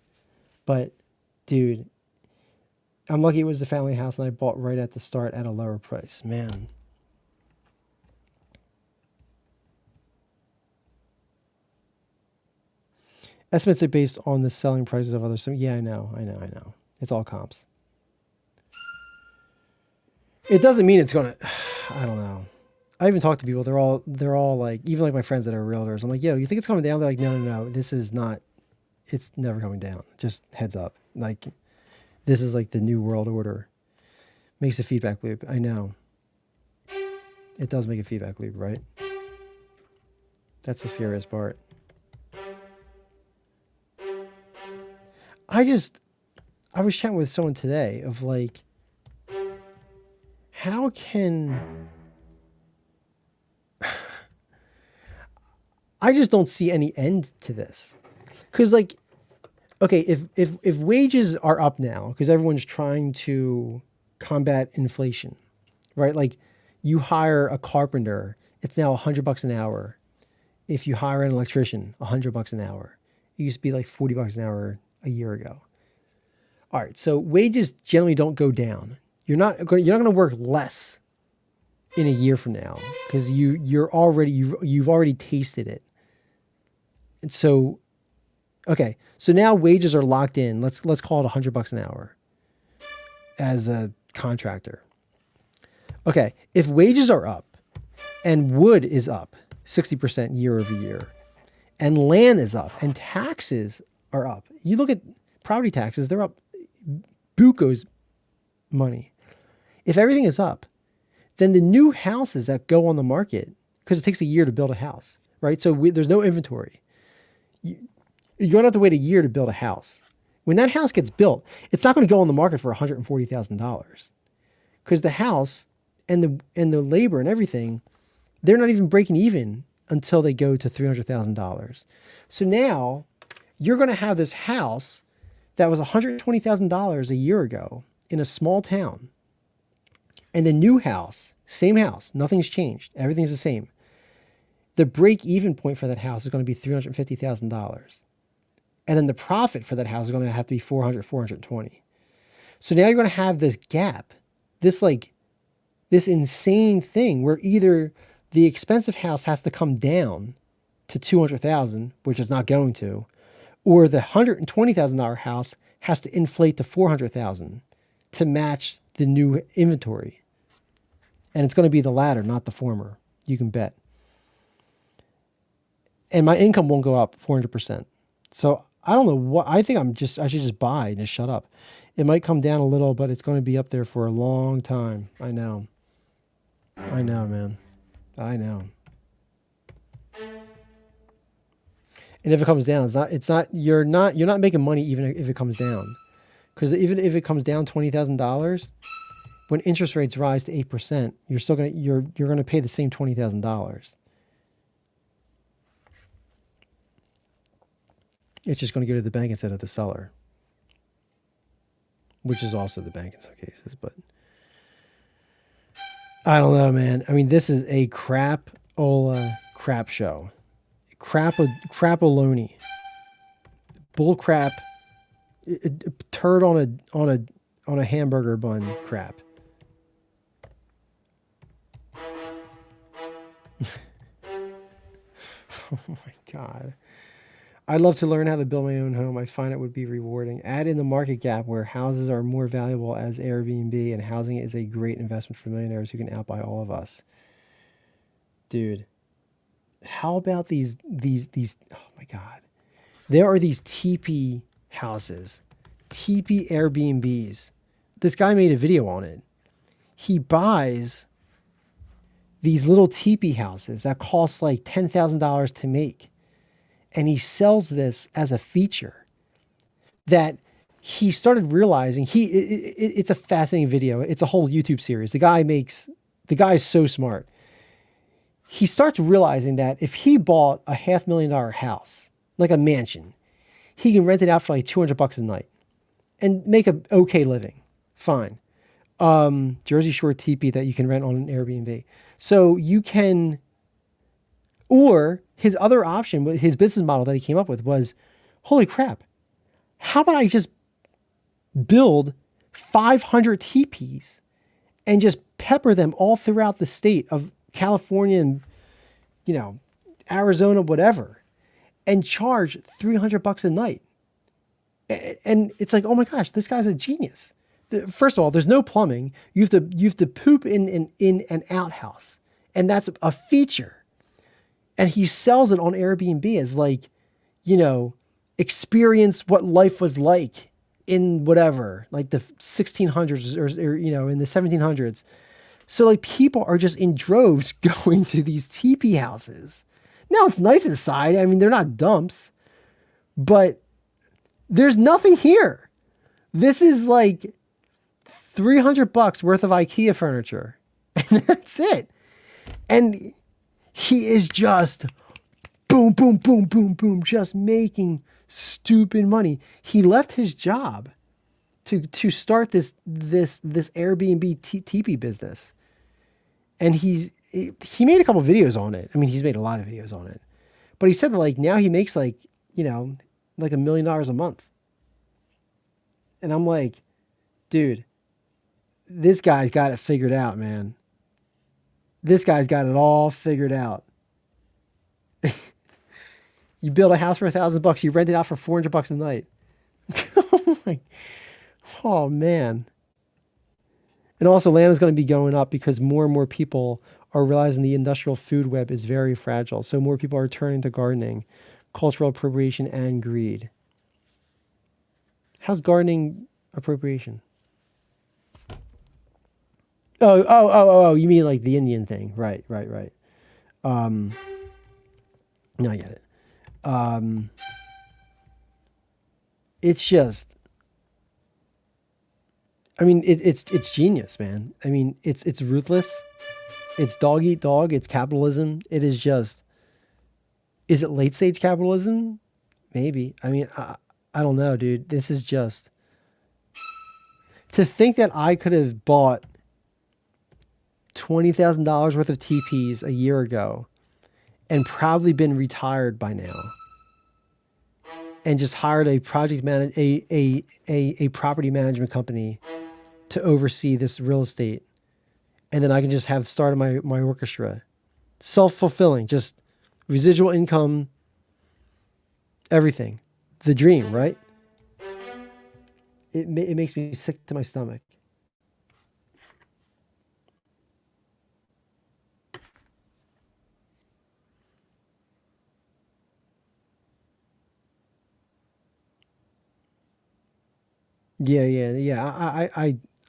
But dude, I'm lucky it was the family house and I bought right at the start at a lower price. Man. Estimates are based on the selling prices of others. So yeah, I know. It's all comps. It doesn't mean it's gonna. I don't know. I even talk to people. They're all like, even like my friends that are realtors. I'm like, yo, you think it's coming down? They're like, no. This is not. It's never coming down. Just heads up. Like, this is like the new world order. Makes a feedback loop. I know. It does make a feedback loop, right? That's the scariest part. I was chatting with someone today of like, how can I just don't see any end to this. Because like, okay, if wages are up now, because everyone's trying to combat inflation, right? Like you hire a carpenter, it's now $100 an hour. If you hire an electrician, $100 an hour. It used to be like $40 an hour a year ago. All right, so wages generally don't go down. You're not going to work less in a year from now because you've already tasted it. And so, okay, so now wages are locked in. Let's call it $100 an hour as a contractor. Okay, if wages are up and wood is up 60% year over year, and land is up and taxes are up. You look at property taxes, they're up buco's money. If everything is up, then the new houses that go on the market, because it takes a year to build a house, right? So there's no inventory. You're going to have to wait a year to build a house. When that house gets built, it's not going to go on the market for $140,000 because the house and the labor and everything, they're not even breaking even until they go to $300,000. So now you're going to have this house that was $120,000 a year ago in a small town. And the new house, same house, nothing's changed. Everything's the same. The break-even point for that house is going to be $350,000. And then the profit for that house is going to have to be $420. So now you're going to have this gap, this insane thing where either the expensive house has to come down to $200,000, which it's not going to, or the $120,000 house has to inflate to $400,000 to match the new inventory. And it's going to be the latter, not the former. You can bet. And my income won't go up 400%. So I don't know what, I think I should just buy and just shut up. It might come down a little, but it's going to be up there for a long time. I know, man. I know. And if it comes down, you're not making money even if it comes down. Because even if it comes down $20,000, when interest rates rise to 8%, you're gonna pay the same $20,000. It's just gonna go to the bank instead of the seller, which is also the bank in some cases. But I don't know, man. I mean, this is a crap show, crapoloni, bull crap, turd on a hamburger bun crap. Oh my God. I'd love to learn how to build my own home. I find it would be rewarding. Add in the market gap where houses are more valuable as Airbnb, and housing is a great investment for millionaires who can outbuy all of us. Dude, how about these oh my God. There are these teepee houses, teepee Airbnbs. This guy made a video on it. He buys these little teepee houses that cost like $10,000 to make. And he sells this as a feature that he started realizing it's a fascinating video. It's a whole YouTube series. The guy is so smart. He starts realizing that if he bought a $500,000 house, like a mansion, he can rent it out for like $200 a night and make a okay living. Fine. Jersey Shore teepee that you can rent on an Airbnb. So you can, or his other option, his business model that he came up with was, holy crap, how about I just build 500 teepees and just pepper them all throughout the state of California and, Arizona, whatever, and charge $300 a night. And it's like, oh my gosh, this guy's a genius. First of all, there's no plumbing. You have to poop in an outhouse, and that's a feature. And he sells it on Airbnb as like, experience what life was like in whatever, like the 1600s or in the 1700s. So like people are just in droves going to these teepee houses. Now it's nice inside. I mean, they're not dumps, but there's nothing here. This is like $300 worth of IKEA furniture, and that's it. And he is just boom, boom, boom, boom, boom, just making stupid money. He left his job to start this Airbnb teepee business, and he made a couple of videos on it. I mean, he's made a lot of videos on it, but he said that like now he makes like $1 million a month, and I'm like, dude, this guy's got it figured out, man. This guy's got it all figured out. You build a house for $1,000, you rent it out for $400 a night. Oh man. And also land is going to be going up because more and more people are realizing the industrial food web is very fragile. So more people are turning to gardening, cultural appropriation, and greed. How's gardening appropriation? Oh, you mean like the Indian thing. Right. No, I get it. It's just, I mean, it's genius, man. I mean, it's ruthless. It's dog eat dog. It's capitalism. It is just, is it late stage capitalism? Maybe. I mean, I don't know, dude. This is just, to think that I could have bought $20,000 worth of TPs a year ago and probably been retired by now and just hired a a property management company to oversee this real estate. And then I can just have started my orchestra. Self-fulfilling, just residual income, everything. The dream, right? It makes me sick to my stomach. Yeah.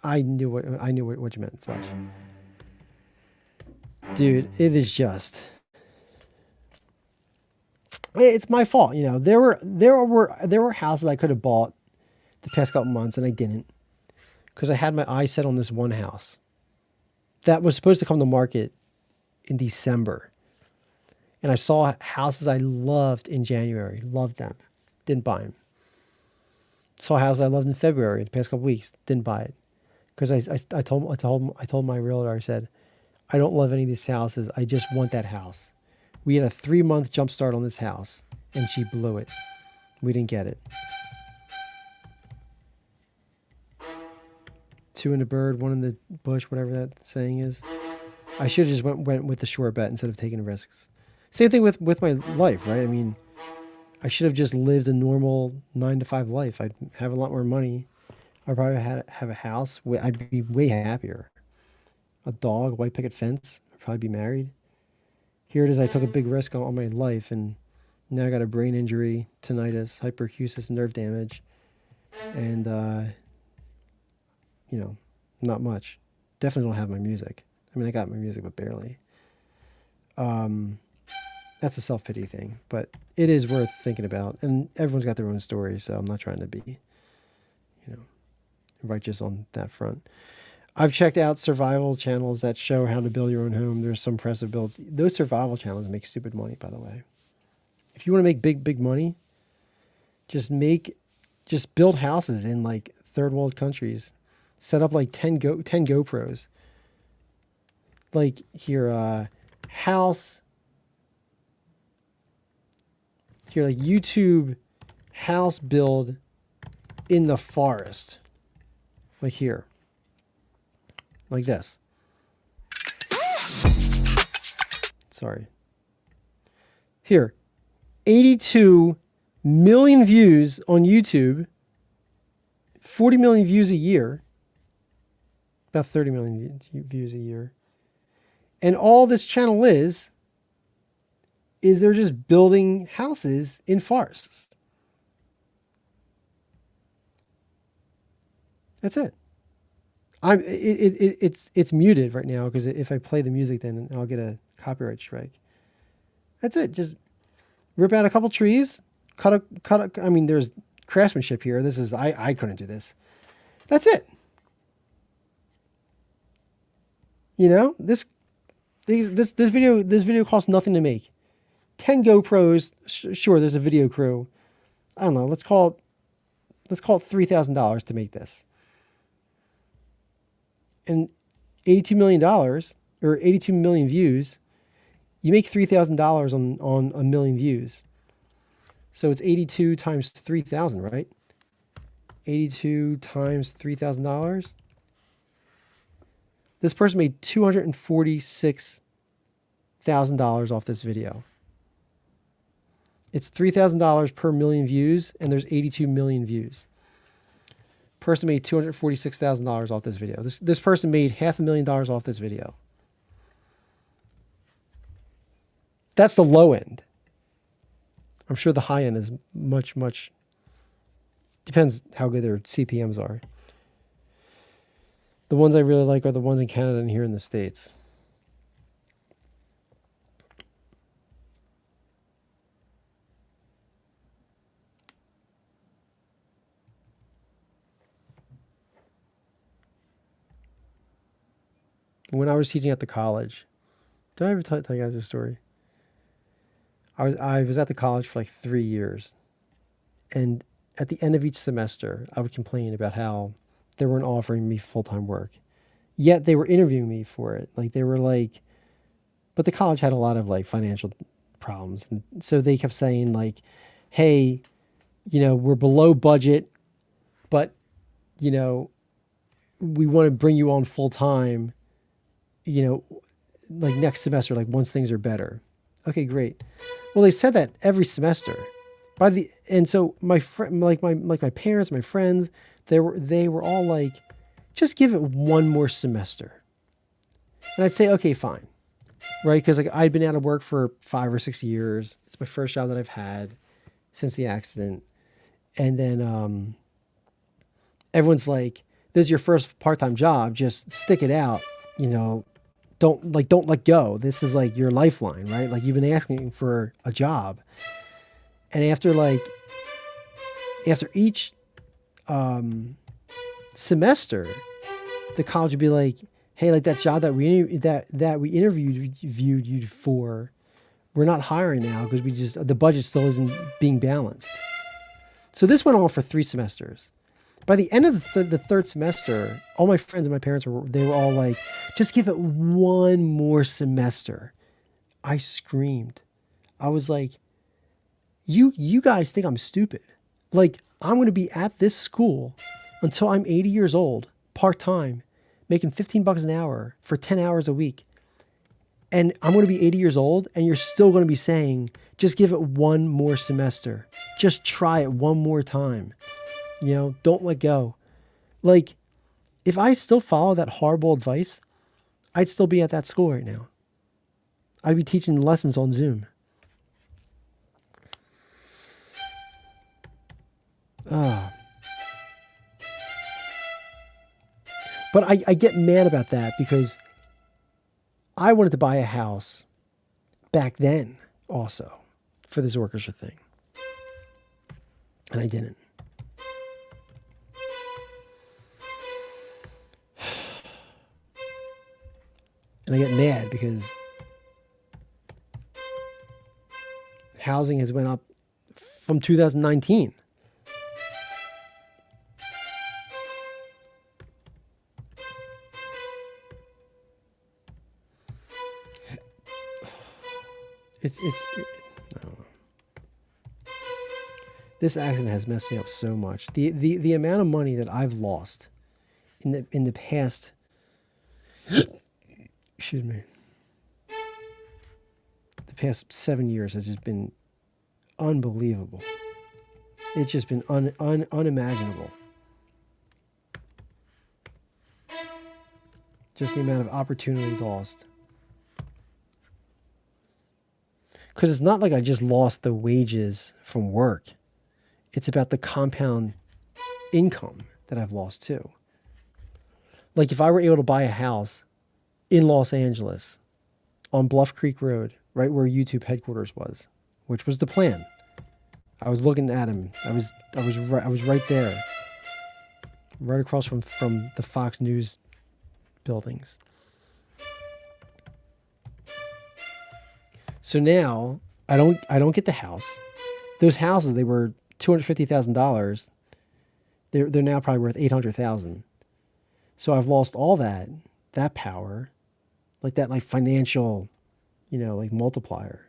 I knew what you meant, Flash. Dude, it is just, It's my fault. There were houses I could have bought the past couple months and I didn't because I had my eyes set on this one house that was supposed to come to market in December. And I saw houses I loved in January, loved them, didn't buy them. Saw houses I loved in February, the past couple weeks, didn't buy it because I told my realtor, I said, I don't love any of these houses. I just want that house. We had a 3-month jump start on this house, and she blew it. We didn't get it. Two in the bird, one in the bush, whatever that saying is. I should have just went with the sure bet instead of taking risks. Same thing with my life, right? I mean, I should have just lived a normal 9 to 5 life. I'd have a lot more money. I'd probably have a house. I'd be way happier. A dog, white picket fence. I'd probably be married. Here it is. I took a big risk on my life, and now I got a brain injury, tinnitus, hyperacusis, nerve damage, and not much. Definitely don't have my music. I mean, I got my music, but barely. That's a self-pity thing, but it is worth thinking about. And everyone's got their own story, so I'm not trying to be, righteous on that front. I've checked out survival channels that show how to build your own home. There's some impressive builds. Those survival channels make stupid money, by the way. If you want to make big money, just build houses in like third world countries. Set up like 10 GoPros. Like here, house. Here, like YouTube house build in the forest. Like here. Like this. Sorry. Here. 82 million views on YouTube. 40 million views a year. About 30 million views a year. And all this channel is they're just building houses in forests. That's it. It's muted right now because if I play the music, then I'll get a copyright strike. That's it. Just rip out a couple trees, cut a. I mean, there's craftsmanship here. I couldn't do this. That's it. This video costs nothing to make. 10 GoPros. Sure, there's a video crew. I don't know. Let's call it $3,000 to make this. And $82 million or 82 million views, you make $3,000 on a million views. So it's 82 times 3,000, right? 82 times $3,000. This person made $246,000 off this video. It's $3,000 per million views, and there's 82 million views. Person made $246,000 off this video. This person made $500,000 off this video. That's the low end. I'm sure the high end is much depends how good their CPMs are. The ones I really like are the ones in Canada and here in the States. When I was teaching at the college, did I ever tell you guys this story? I was at the college for like 3 years. And at the end of each semester, I would complain about how they weren't offering me full-time work. Yet they were interviewing me for it. Like they were like, but the college had a lot of like financial problems. And so they kept saying like, hey, we're below budget, but, we want to bring you on full-time, like next semester, like once things are better. Okay, great. Well, they said that every semester. And so my my parents, my friends, they were all like, just give it one more semester. And I'd say, okay, fine, right? Because like I'd been out of work for 5 or 6 years. It's my first job that I've had since the accident, and then everyone's like, "This is your first part-time job. Just stick it out. Don't let go. This is like your lifeline, right? Like you've been asking for a job." And after each semester, the college would be like, "Hey, like that job that we interviewed you for, we're not hiring now because the budget still isn't being balanced." So this went on for 3 semesters. By the end of the third semester, all my friends and my parents were all like, "Just give it one more semester." I screamed. I was like, "You guys think I'm stupid? Like, I'm going to be at this school until I'm 80 years old, part-time, making $15 an hour for 10 hours a week. And I'm going to be 80 years old, and you're still going to be saying, just give it one more semester. Just try it one more time. Don't let go." Like, if I still follow that horrible advice, I'd still be at that school right now. I'd be teaching lessons on Zoom. But I get mad about that because I wanted to buy a house back then also for this orchestra thing. And I didn't. And I get mad because housing has went up from 2019. I don't know. This accident has messed me up so much. The amount of money that I've lost in the past excuse me, the past 7 years has just been unbelievable. It's just been unimaginable. Just the amount of opportunity lost. Because it's not like I just lost the wages from work. It's about the compound income that I've lost too. Like if I were able to buy a house in Los Angeles on Bluff Creek Road, right where YouTube headquarters was, which was the plan. I was looking at him. I was right there, right across from the Fox News buildings. So now I don't get the house. Those houses, they were $250,000. They're now probably worth $800,000. So I've lost all that power, like that financial, like multiplier.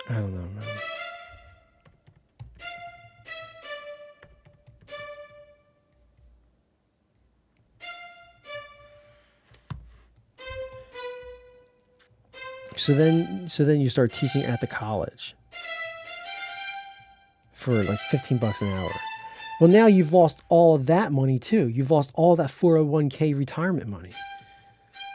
I don't know, man. So then you start teaching at the college for like $15 an hour. Well, now you've lost all of that money too. You've lost all that 401k retirement money.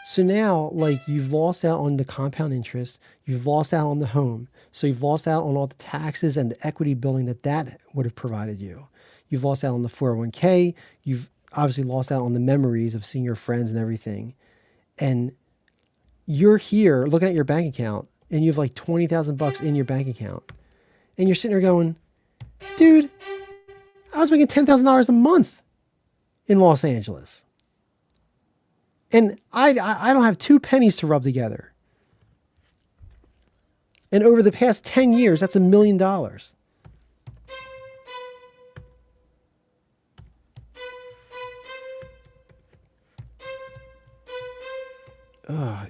So now, like, you've lost out on the compound interest. You've lost out on the home. So you've lost out on all the taxes and the equity building that would have provided you. You've lost out on the 401k. You've obviously lost out on the memories of seeing your friends and everything. And you're here looking at your bank account and you have like $20,000 in your bank account. And you're sitting there going, dude, I was making $10,000 a month in Los Angeles. And I don't have 2 pennies to rub together. And over the past 10 years, that's $1 million.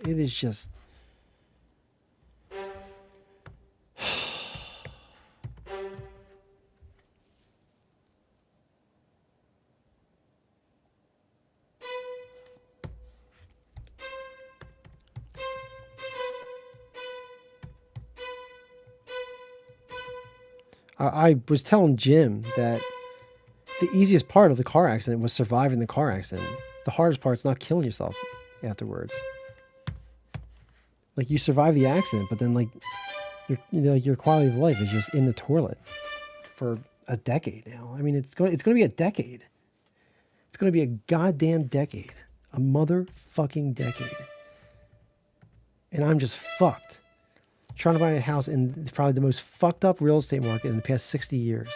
It is just... I was telling Jim that the easiest part of the car accident was surviving the car accident. The hardest part is not killing yourself afterwards. Like, you survive the accident, but then like your quality of life is just in the toilet for a decade now. I mean, it's going to be a decade. It's going to be a goddamn decade, a motherfucking decade, and I'm just fucked. Trying to buy a house in probably the most fucked up real estate market in the past 60 years.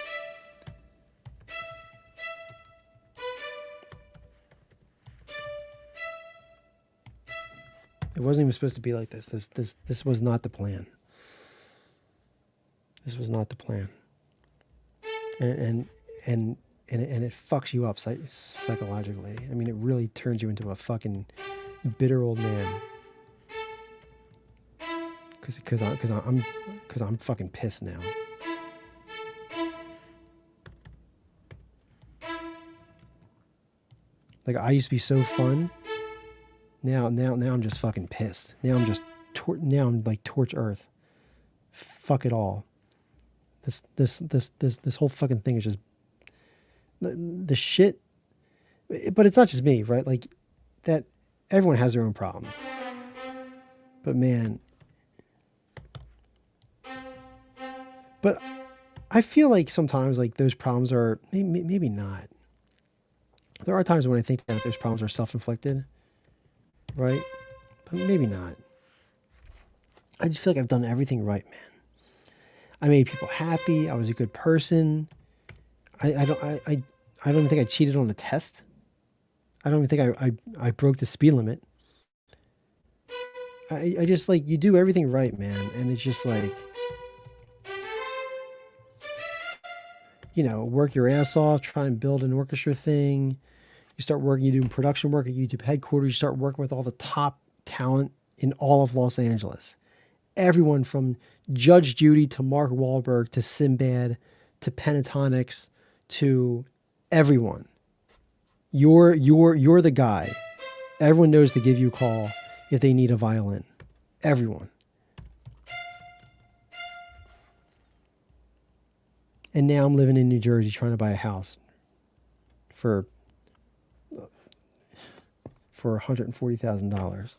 It wasn't even supposed to be like this. This was not the plan. This was not the plan. And it fucks you up psychologically. I mean, it really turns you into a fucking bitter old man. Because I'm fucking pissed now. Like, I used to be so fun. Now I'm just fucking pissed. Now I'm like torch earth. Fuck it all. This whole fucking thing is just the shit. But it's not just me, right? Like, that everyone has their own problems. But man, but I feel like sometimes like those problems are maybe not. There are times when I think that those problems are self-inflicted, right? But maybe not. I just feel like I've done everything right, man. I made people happy. I was a good person. I don't even think I cheated on a test. I don't even think I broke the speed limit. I just, like, you do everything right, man. And it's just like, you know, work your ass off, try and build an orchestra thing. You start working, you do production work at YouTube headquarters. You start working with all the top talent in all of Los Angeles. Everyone from Judge Judy to Mark Wahlberg to Sinbad to Pentatonics to everyone. You're the guy. Everyone knows to give you a call if they need a violin. Everyone. And now I'm living in New Jersey trying to buy a house for $140,000.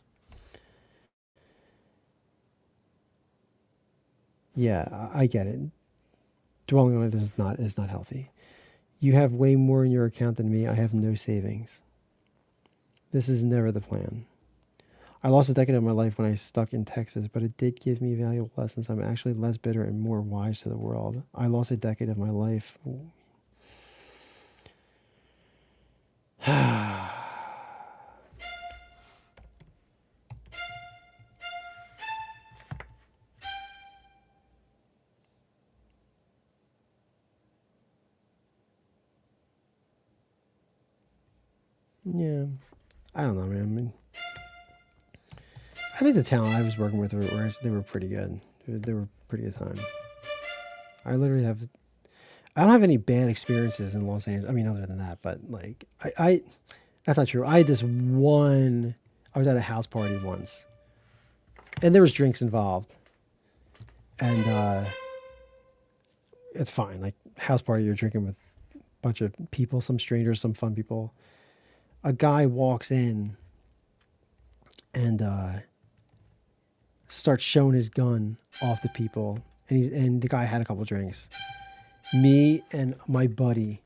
Yeah, I get it. Dwelling on it is not healthy. You have way more in your account than me. I have no savings. This is never the plan. I lost a decade of my life when I stuck in Texas, but it did give me valuable lessons. I'm actually less bitter and more wise to the world. I lost a decade of my life. Yeah, I don't know, man. I mean, I think the talent I was working with they were pretty good. They were pretty good time. I don't have any bad experiences in Los Angeles. I mean, other than that, but like, that's not true. I had this one. I was at a house party once, and there was drinks involved, and it's fine. Like, house party, you're drinking with a bunch of people, some strangers, some fun people. A guy walks in and starts showing his gun off the people, and the guy had a couple drinks. Me and my buddy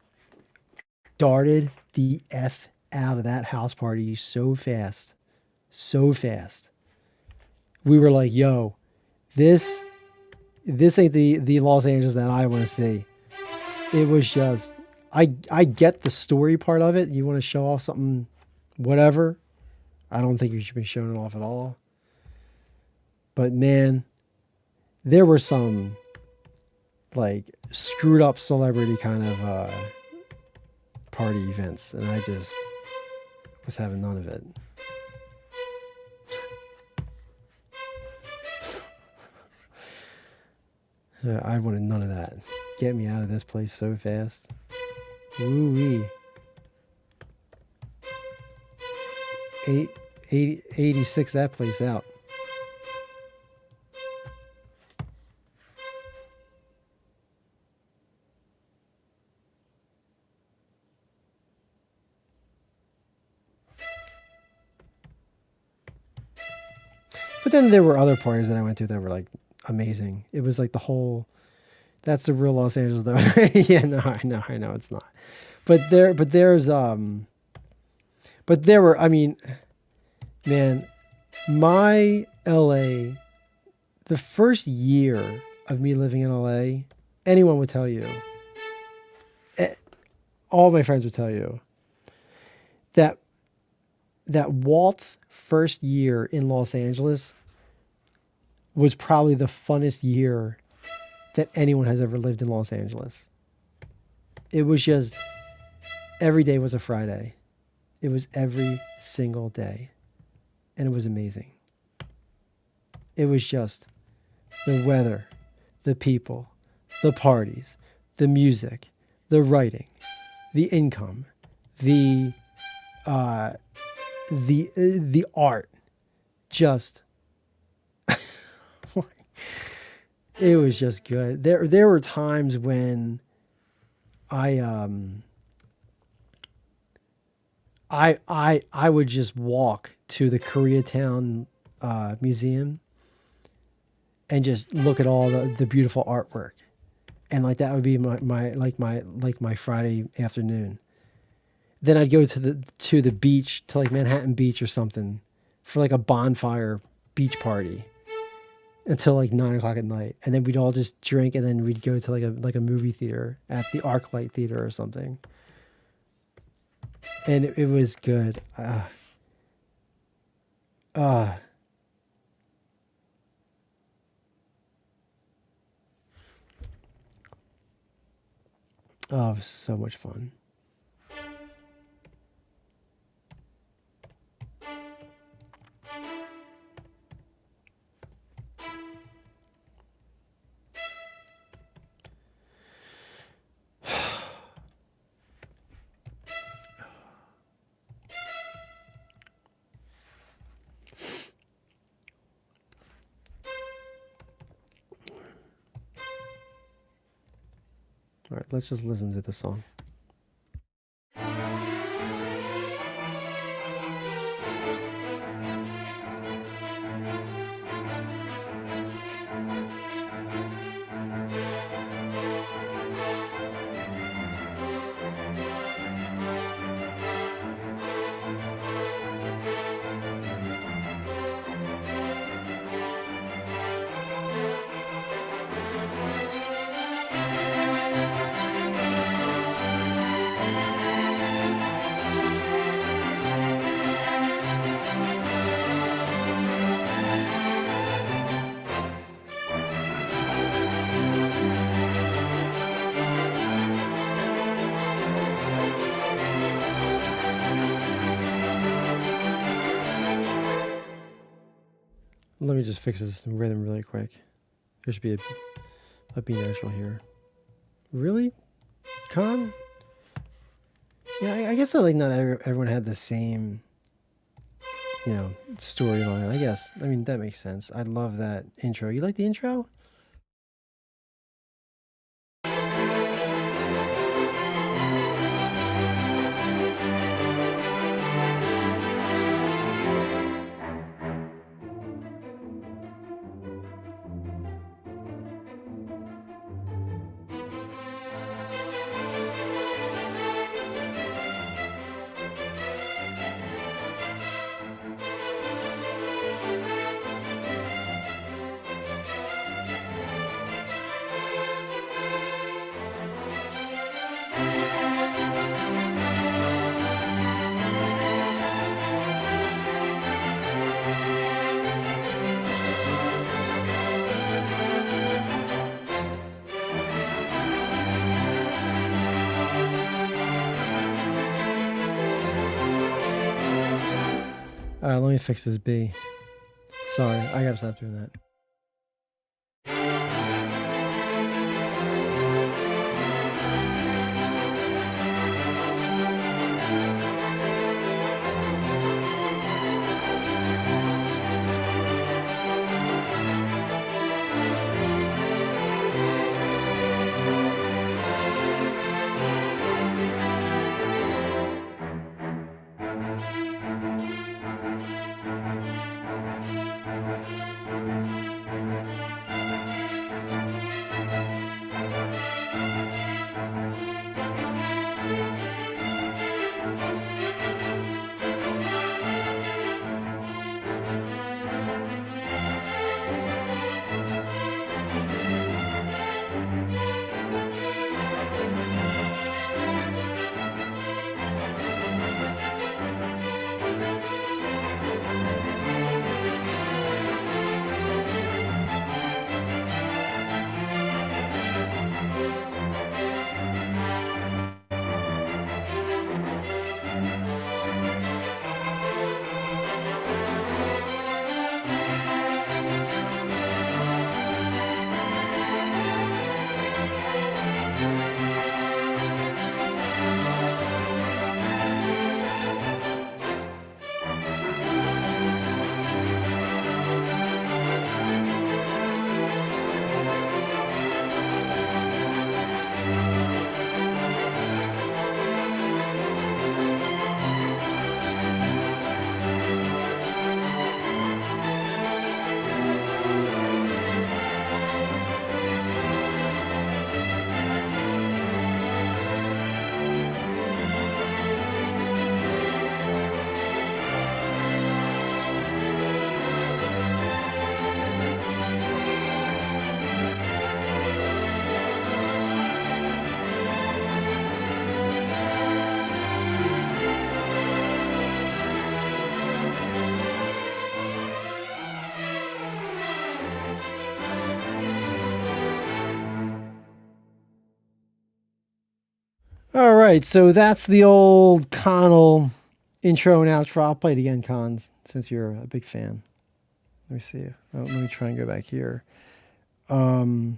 darted the F out of that house party so fast. We were like, yo, this ain't the Los Angeles that I want to see. It was just, I get the story part of it. You want to show off something, whatever. I don't think you should be showing it off at all. But man, there were some like screwed up celebrity kind of party events, and I just was having none of it. I wanted none of that. Get me out of this place so fast. Woo-wee. 86 that place out. But then there were other parties that I went to that were like amazing. It was like the whole That's the real Los Angeles, though. Yeah, no, I know, it's not. But there were. I mean, man, my LA, the first year of me living in LA, anyone would tell you, eh, all my friends would tell you that Walt's first year in Los Angeles was probably the funnest year that anyone has ever lived in Los Angeles. It was just every day was a Friday. It was every single day. And it was amazing. It was just the weather, the people, the parties, the music, the writing, the income, uh, the art. Just it was just good. There were times when I I would just walk to the Koreatown museum and just look at all the beautiful artwork. And like that would be my Friday afternoon. Then I'd go to the beach, to like Manhattan Beach or something, for like a bonfire beach party until like 9 o'clock at night, and then we'd all just drink, and then we'd go to like a movie theater at the ArcLight Theater or something, and it was good. Uh, oh, it was so much fun. All right, let's just listen to the song. Let me just fix this rhythm really quick. There should be a B natural here. Really? Con? Yeah, I guess that like not everyone had the same, storyline. I guess. I mean, that makes sense. I love that intro. You like the intro? Let me fix this B. Sorry, I gotta stop doing that. right, so that's the old Connell intro and outro. I'll play it again, Cons, since you're a big fan. Let me see. Oh, let me try and go back here. Um,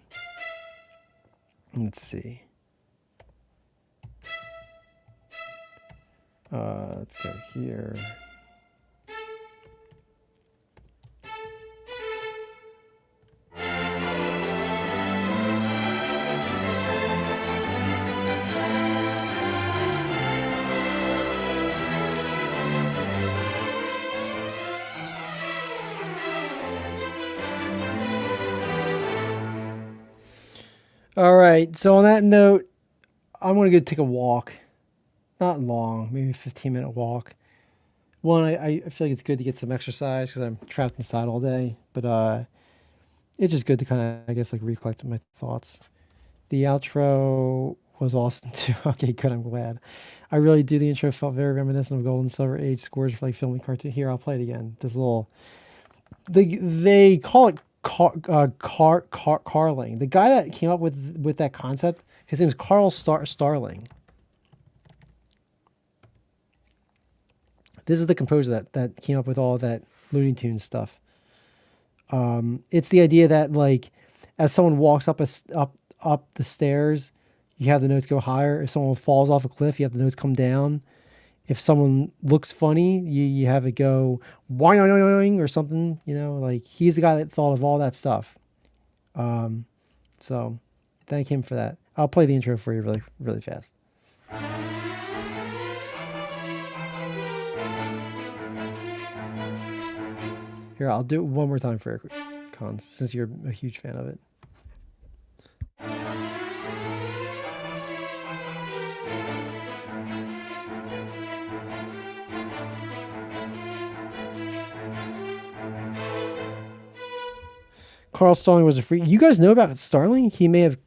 let's see. Let's go here. All right. So on that note, I'm gonna go take a walk. Not long, maybe a 15-minute walk. One, I feel like it's good to get some exercise because I'm trapped inside all day. But it's just good to kind of, I guess, like recollect my thoughts. The outro was awesome too. Okay, good. I'm glad. I really do. The intro felt very reminiscent of Golden Silver Age scores for like film and cartoon. Here, I'll play it again. This little, they call it Carling. The guy that came up with that concept, his name is Carl Starling. This is the composer that came up with all that Looney Tunes stuff. It's the idea that like as someone walks up the stairs, you have the notes go higher. If someone falls off a cliff, you have the notes come down. If someone looks funny, you have it go boing or something. You know, like he's the guy that thought of all that stuff. So thank him for that. I'll play the intro for you really, really fast. Here, I'll do it one more time for you, Cons, since you're a huge fan of it. Carl Starling was a freak. You guys know about Starling? He may have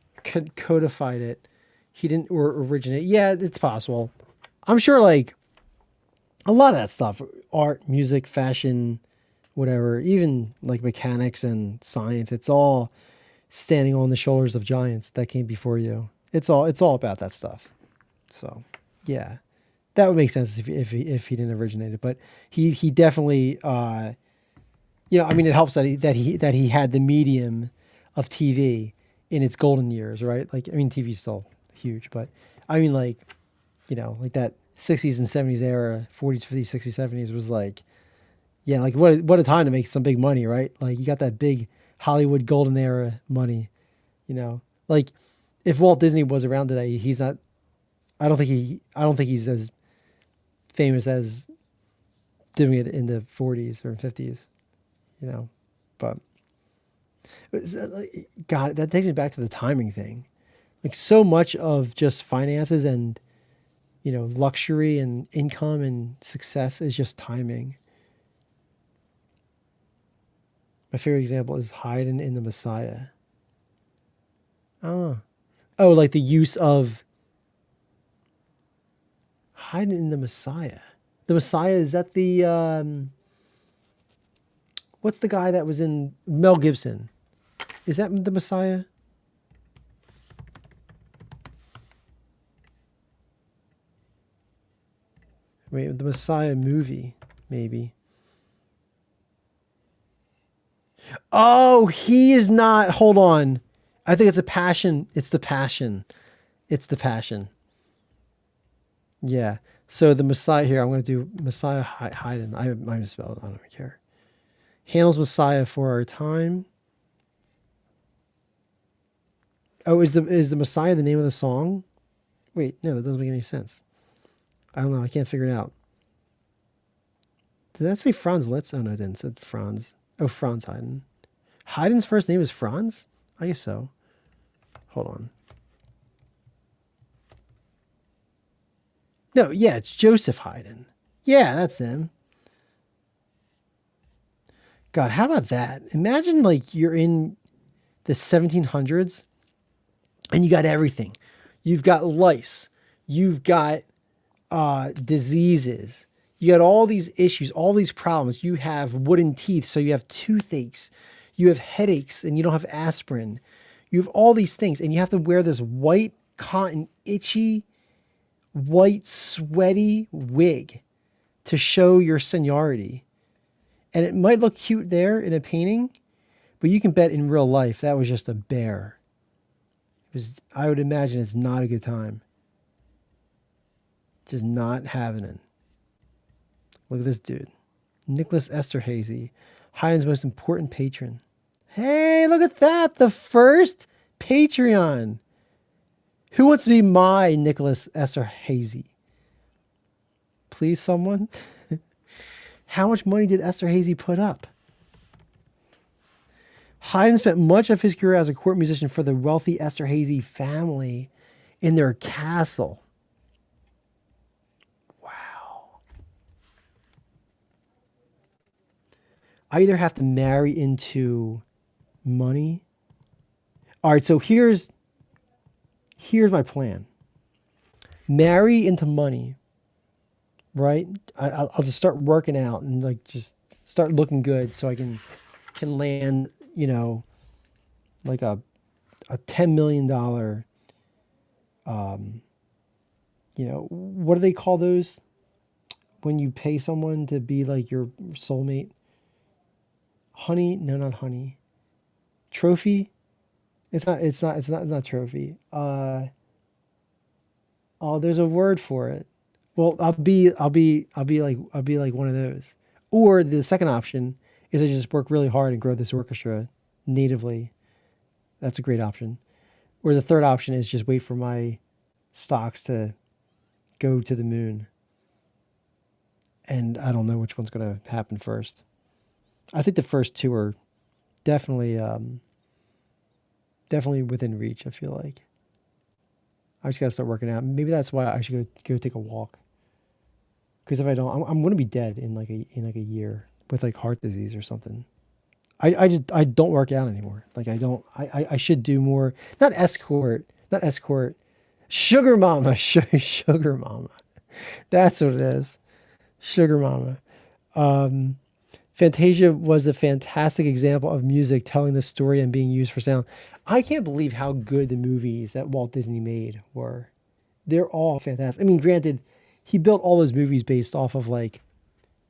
codified it. He didn't or originate. Yeah, it's possible. I'm sure like a lot of that stuff, art, music, fashion, whatever, even like mechanics and science, it's all standing on the shoulders of giants that came before you. It's all about that stuff. So, yeah, that would make sense if he didn't originate it, but he definitely I mean, it helps that he had the medium of TV in its golden years, right? Like, I mean, TV's still huge, but I mean, like, like that 60s and 70s era, 40s, 50s, 60s, 70s was like, yeah, like what a time to make some big money, right? Like you got that big Hollywood golden era money, like if Walt Disney was around today, he's not, I don't think he's as famous as doing it in the 40s or 50s. But God, that takes me back to the timing thing. Like so much of just finances and, luxury and income and success is just timing. My favorite example is Haydn in The Messiah. Oh, like the use of Haydn in The Messiah. The Messiah, is that the, what's the guy that was in Mel Gibson? Is that The Messiah? Wait, the Messiah movie, maybe. Oh, he is not. Hold on. I think it's a passion. It's the passion. It's the passion. Yeah. So the Messiah here, I'm going to do Messiah Haydn. I misspelled it. I don't care. Handel's Messiah for Our Time. Oh, is the Messiah the name of the song? Wait, no, that doesn't make any sense. I don't know. I can't figure it out. Did that say Franz Liszt? Oh, no, it didn't. It said Franz. Oh, Franz Haydn. Haydn's first name is Franz? I guess so. Hold on. No, yeah, it's Joseph Haydn. Yeah, that's him. God, how about that? Imagine like you're in the 1700s and you got everything. You've got lice. You've got diseases. You got all these issues, all these problems. You have wooden teeth, so you have toothaches. You have headaches, and you don't have aspirin. You have all these things, and you have to wear this white cotton, itchy, white, sweaty wig to show your seniority. And it might look cute there in a painting, but you can bet in real life that was just a bear. It was, I would imagine it's not a good time. Just not having it. Look at this dude. Nicholas Esterhazy, Haydn's most important patron. Hey, look at that. The first Patreon. Who wants to be my Nicholas Esterhazy? Please, someone. How much money did Esterhazy put up? Haydn spent much of his career as a court musician for the wealthy Esterhazy family in their castle. Wow. I either have to marry into money. All right, so here's my plan. Marry into money, right? I'll just start working out and like just start looking good so I can land, you know, like a $10 million, you know, what do they call those when you pay someone to be like your soulmate? Honey? No, not honey. Trophy? It's not trophy. Oh, there's a word for it. Well, I'll be like one of those. Or the second option is I just work really hard and grow this orchestra natively. That's a great option. Or the third option is just wait for my stocks to go to the moon. And I don't know which one's going to happen first. I think the first two are definitely definitely within reach, I feel like. I just got to start working out. Maybe that's why I should go take a walk. Because if I don't, I'm going to be dead in like a year with like heart disease or something. I don't work out anymore. Like I should do more. Not escort. Sugar mama. Sugar mama. That's what it is. Sugar mama. Fantasia was a fantastic example of music telling the story and being used for sound. I can't believe how good the movies that Walt Disney made were. They're all fantastic. I mean, granted, he built all those movies based off of like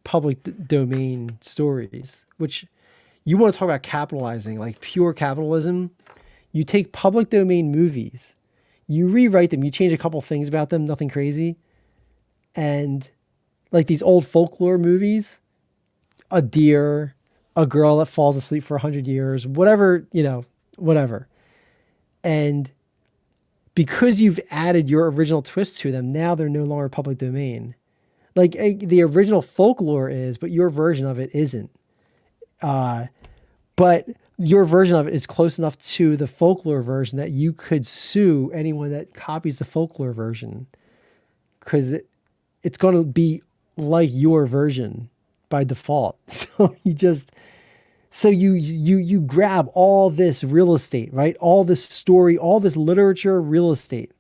public domain stories, which you want to talk about capitalizing, like pure capitalism. You take public domain movies, you rewrite them, you change a couple things about them, nothing crazy. And like these old folklore movies, a deer, a girl that falls asleep for 100 years, whatever, you know, whatever. And because you've added your original twist to them, now they're no longer public domain. Like the original folklore is, but your version of it isn't. But your version of it is close enough to the folklore version that you could sue anyone that copies the folklore version, because it's going to be like your version by default. So you grab all this real estate, right? All this story, all this literature, real estate.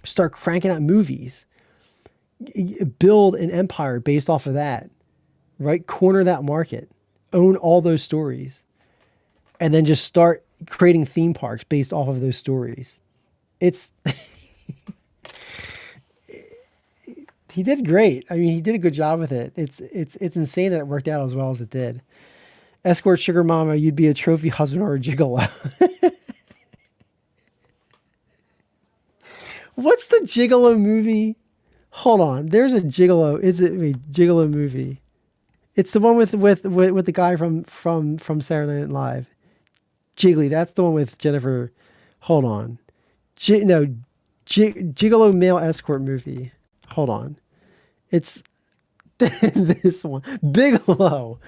Start cranking out movies. Build an empire based off of that, right? Corner that market. Own all those stories. And then just start creating theme parks based off of those stories. It's he did great. I mean, he did a good job with it. It's insane that it worked out as well as it did. Escort sugar mama, you'd be a trophy husband or a gigolo. What's the gigolo movie? Hold on, there's a gigolo. Is it a gigolo movie? It's the one with the guy from Saturday Night Live. Jiggly, that's the one with Jennifer. Hold on. Gigolo male escort movie. Hold on. It's this one. Bigelow.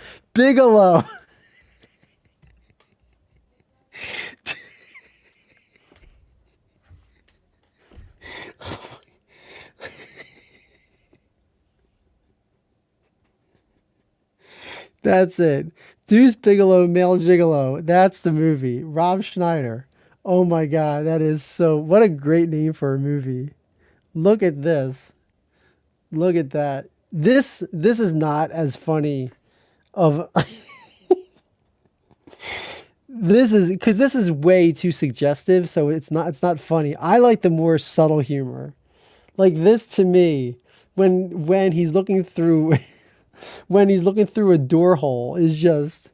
That's it. Deuce Bigelow, male gigolo. That's the movie. Rob Schneider. Oh my God, that is so. What a great name for a movie. Look at this. Look at that. This is not as funny of. This is way too suggestive, so it's not funny. I like the more subtle humor. Like this to me, when he's looking through when he's looking through a door hole is just,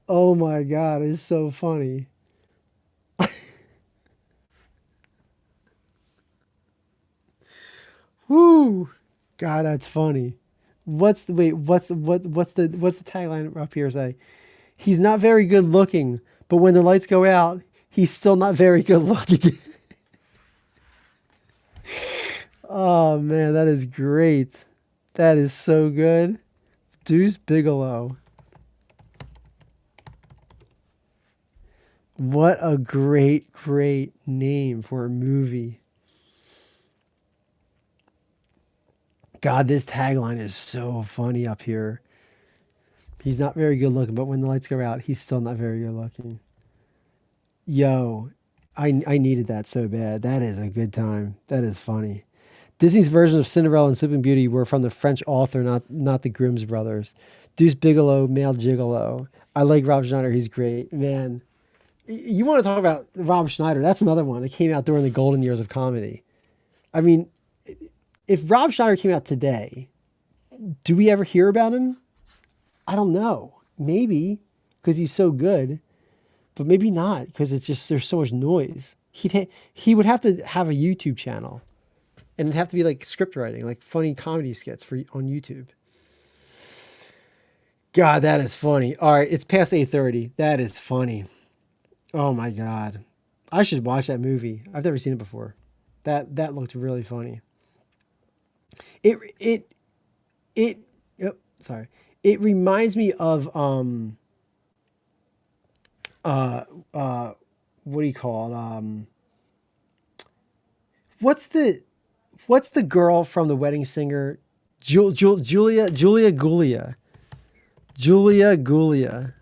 oh my god, it's so funny. Woo! God, that's funny. What's the tagline up here say? He's not very good looking, but when the lights go out, he's still not very good looking. Oh man, that is great. That is so good. Deuce Bigelow. What a great, great name for a movie. God, this tagline is so funny up here. He's not very good looking, but when the lights go out, he's still not very good looking. Yo, I needed that so bad. That is a good time. That is funny. Disney's version of Cinderella and Sleeping Beauty were from the French author, not the Grimm's brothers. Deuce Bigelow, male gigolo. I like Rob Schneider. He's great, man. You want to talk about Rob Schneider? That's another one that came out during the golden years of comedy. I mean, if Rob Schneider came out today, do we ever hear about him? I don't know. Maybe because he's so good, but maybe not because it's just there's so much noise. He would have to have a YouTube channel, and it'd have to be like script writing, like funny comedy skits for on YouTube. God, that is funny. All right, it's past 8:30. That is funny. Oh my god, I should watch that movie. I've never seen it before. That looked really funny. It it it. Oh, sorry. It reminds me of uh what do you call it? What's the girl from The Wedding Singer? Julia Gulia. Julia Gulia.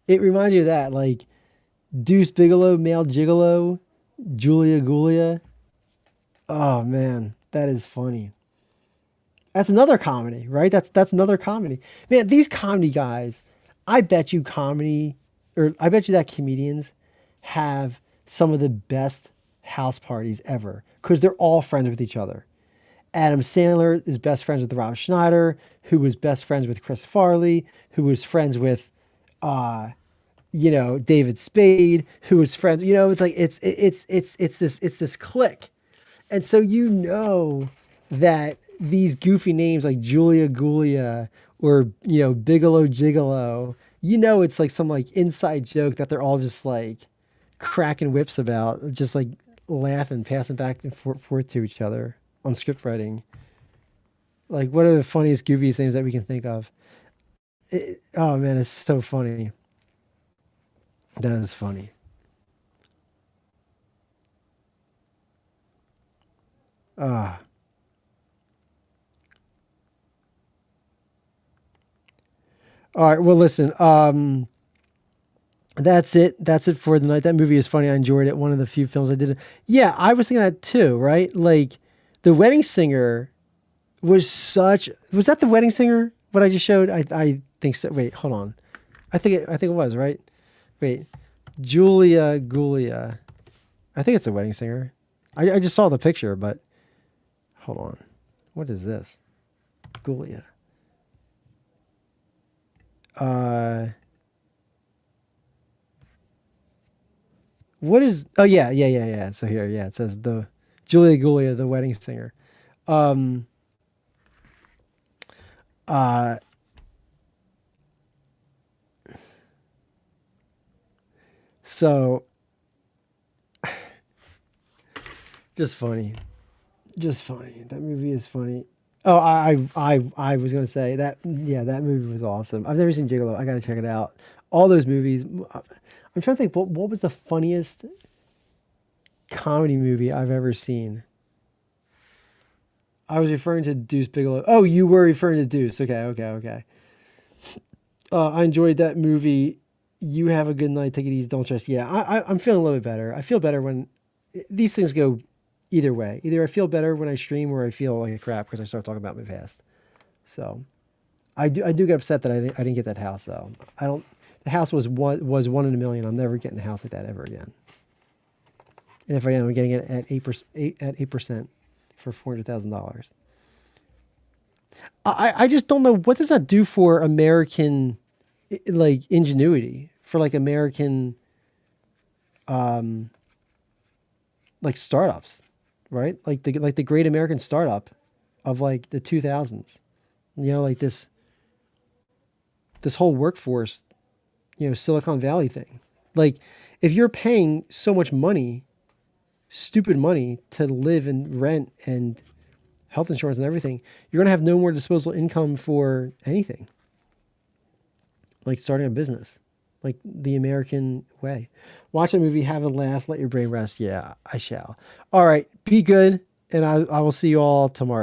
It reminds you of that, like Deuce Bigelow, male gigolo, Julia Gulia. Oh man, that is funny. That's another comedy, right? That's another comedy. Man, these comedy guys, I bet you comedy, or I bet you that comedians have some of the best house parties ever because they're all friends with each other. Adam Sandler is best friends with Rob Schneider, who was best friends with Chris Farley, who was friends with, uh, David Spade, who was friends. It's like it's this clique, and so that these goofy names like Julia Gulia or Bigelow Gigolo, it's like some like inside joke that they're all just like cracking whips about, just like laughing, passing back and forth to each other on script writing. Like, what are the funniest, goofiest names that we can think of? Oh man, it's so funny. That is funny. Ah, all right. Well, listen. That's it. That's it for the night. That movie is funny. I enjoyed it. One of the few films I did. Yeah, I was thinking that too. Right? Like, The Wedding Singer was that The Wedding Singer? What I just showed? I think so. Wait, hold on. I think it was right. Wait, Julia Gulia. I think it's The Wedding Singer. I just saw the picture, but hold on. What is this? Gulia. Uh, what is? Oh yeah, yeah, yeah, yeah. So here, yeah, it says the Julia Gulia, The Wedding Singer. Um, uh, so just funny. Just funny. That movie is funny. Oh, I was gonna say that. Yeah, that movie was awesome. I've never seen Gigolo. I gotta check it out. All those movies. I'm trying to think. What was the funniest comedy movie I've ever seen? I was referring to Deuce Bigelow. Oh, you were referring to Deuce. Okay, okay, okay. I enjoyed that movie. You have a good night. Take it easy. Don't stress. Yeah, I'm feeling a little bit better. I feel better when these things go either way. Either I feel better when I stream, or I feel like a crap because I start talking about my past. So I do get upset that I didn't get that house though. I don't. The house was one in a million. I'm never getting a house like that ever again. And if I am, I'm getting it at 8%. 8%. for $400,000. I just don't know what does that do for American like ingenuity for like American like startups, right? Like the great American startup of like the 2000s. You know, like this whole workforce, Silicon Valley thing. Like if you're paying so much money, stupid money to live and rent and health insurance and everything, you're going to have no more disposable income for anything. Like starting a business, like the American way. Watch a movie, have a laugh, let your brain rest. Yeah, I shall. All right, be good, and I will see you all tomorrow.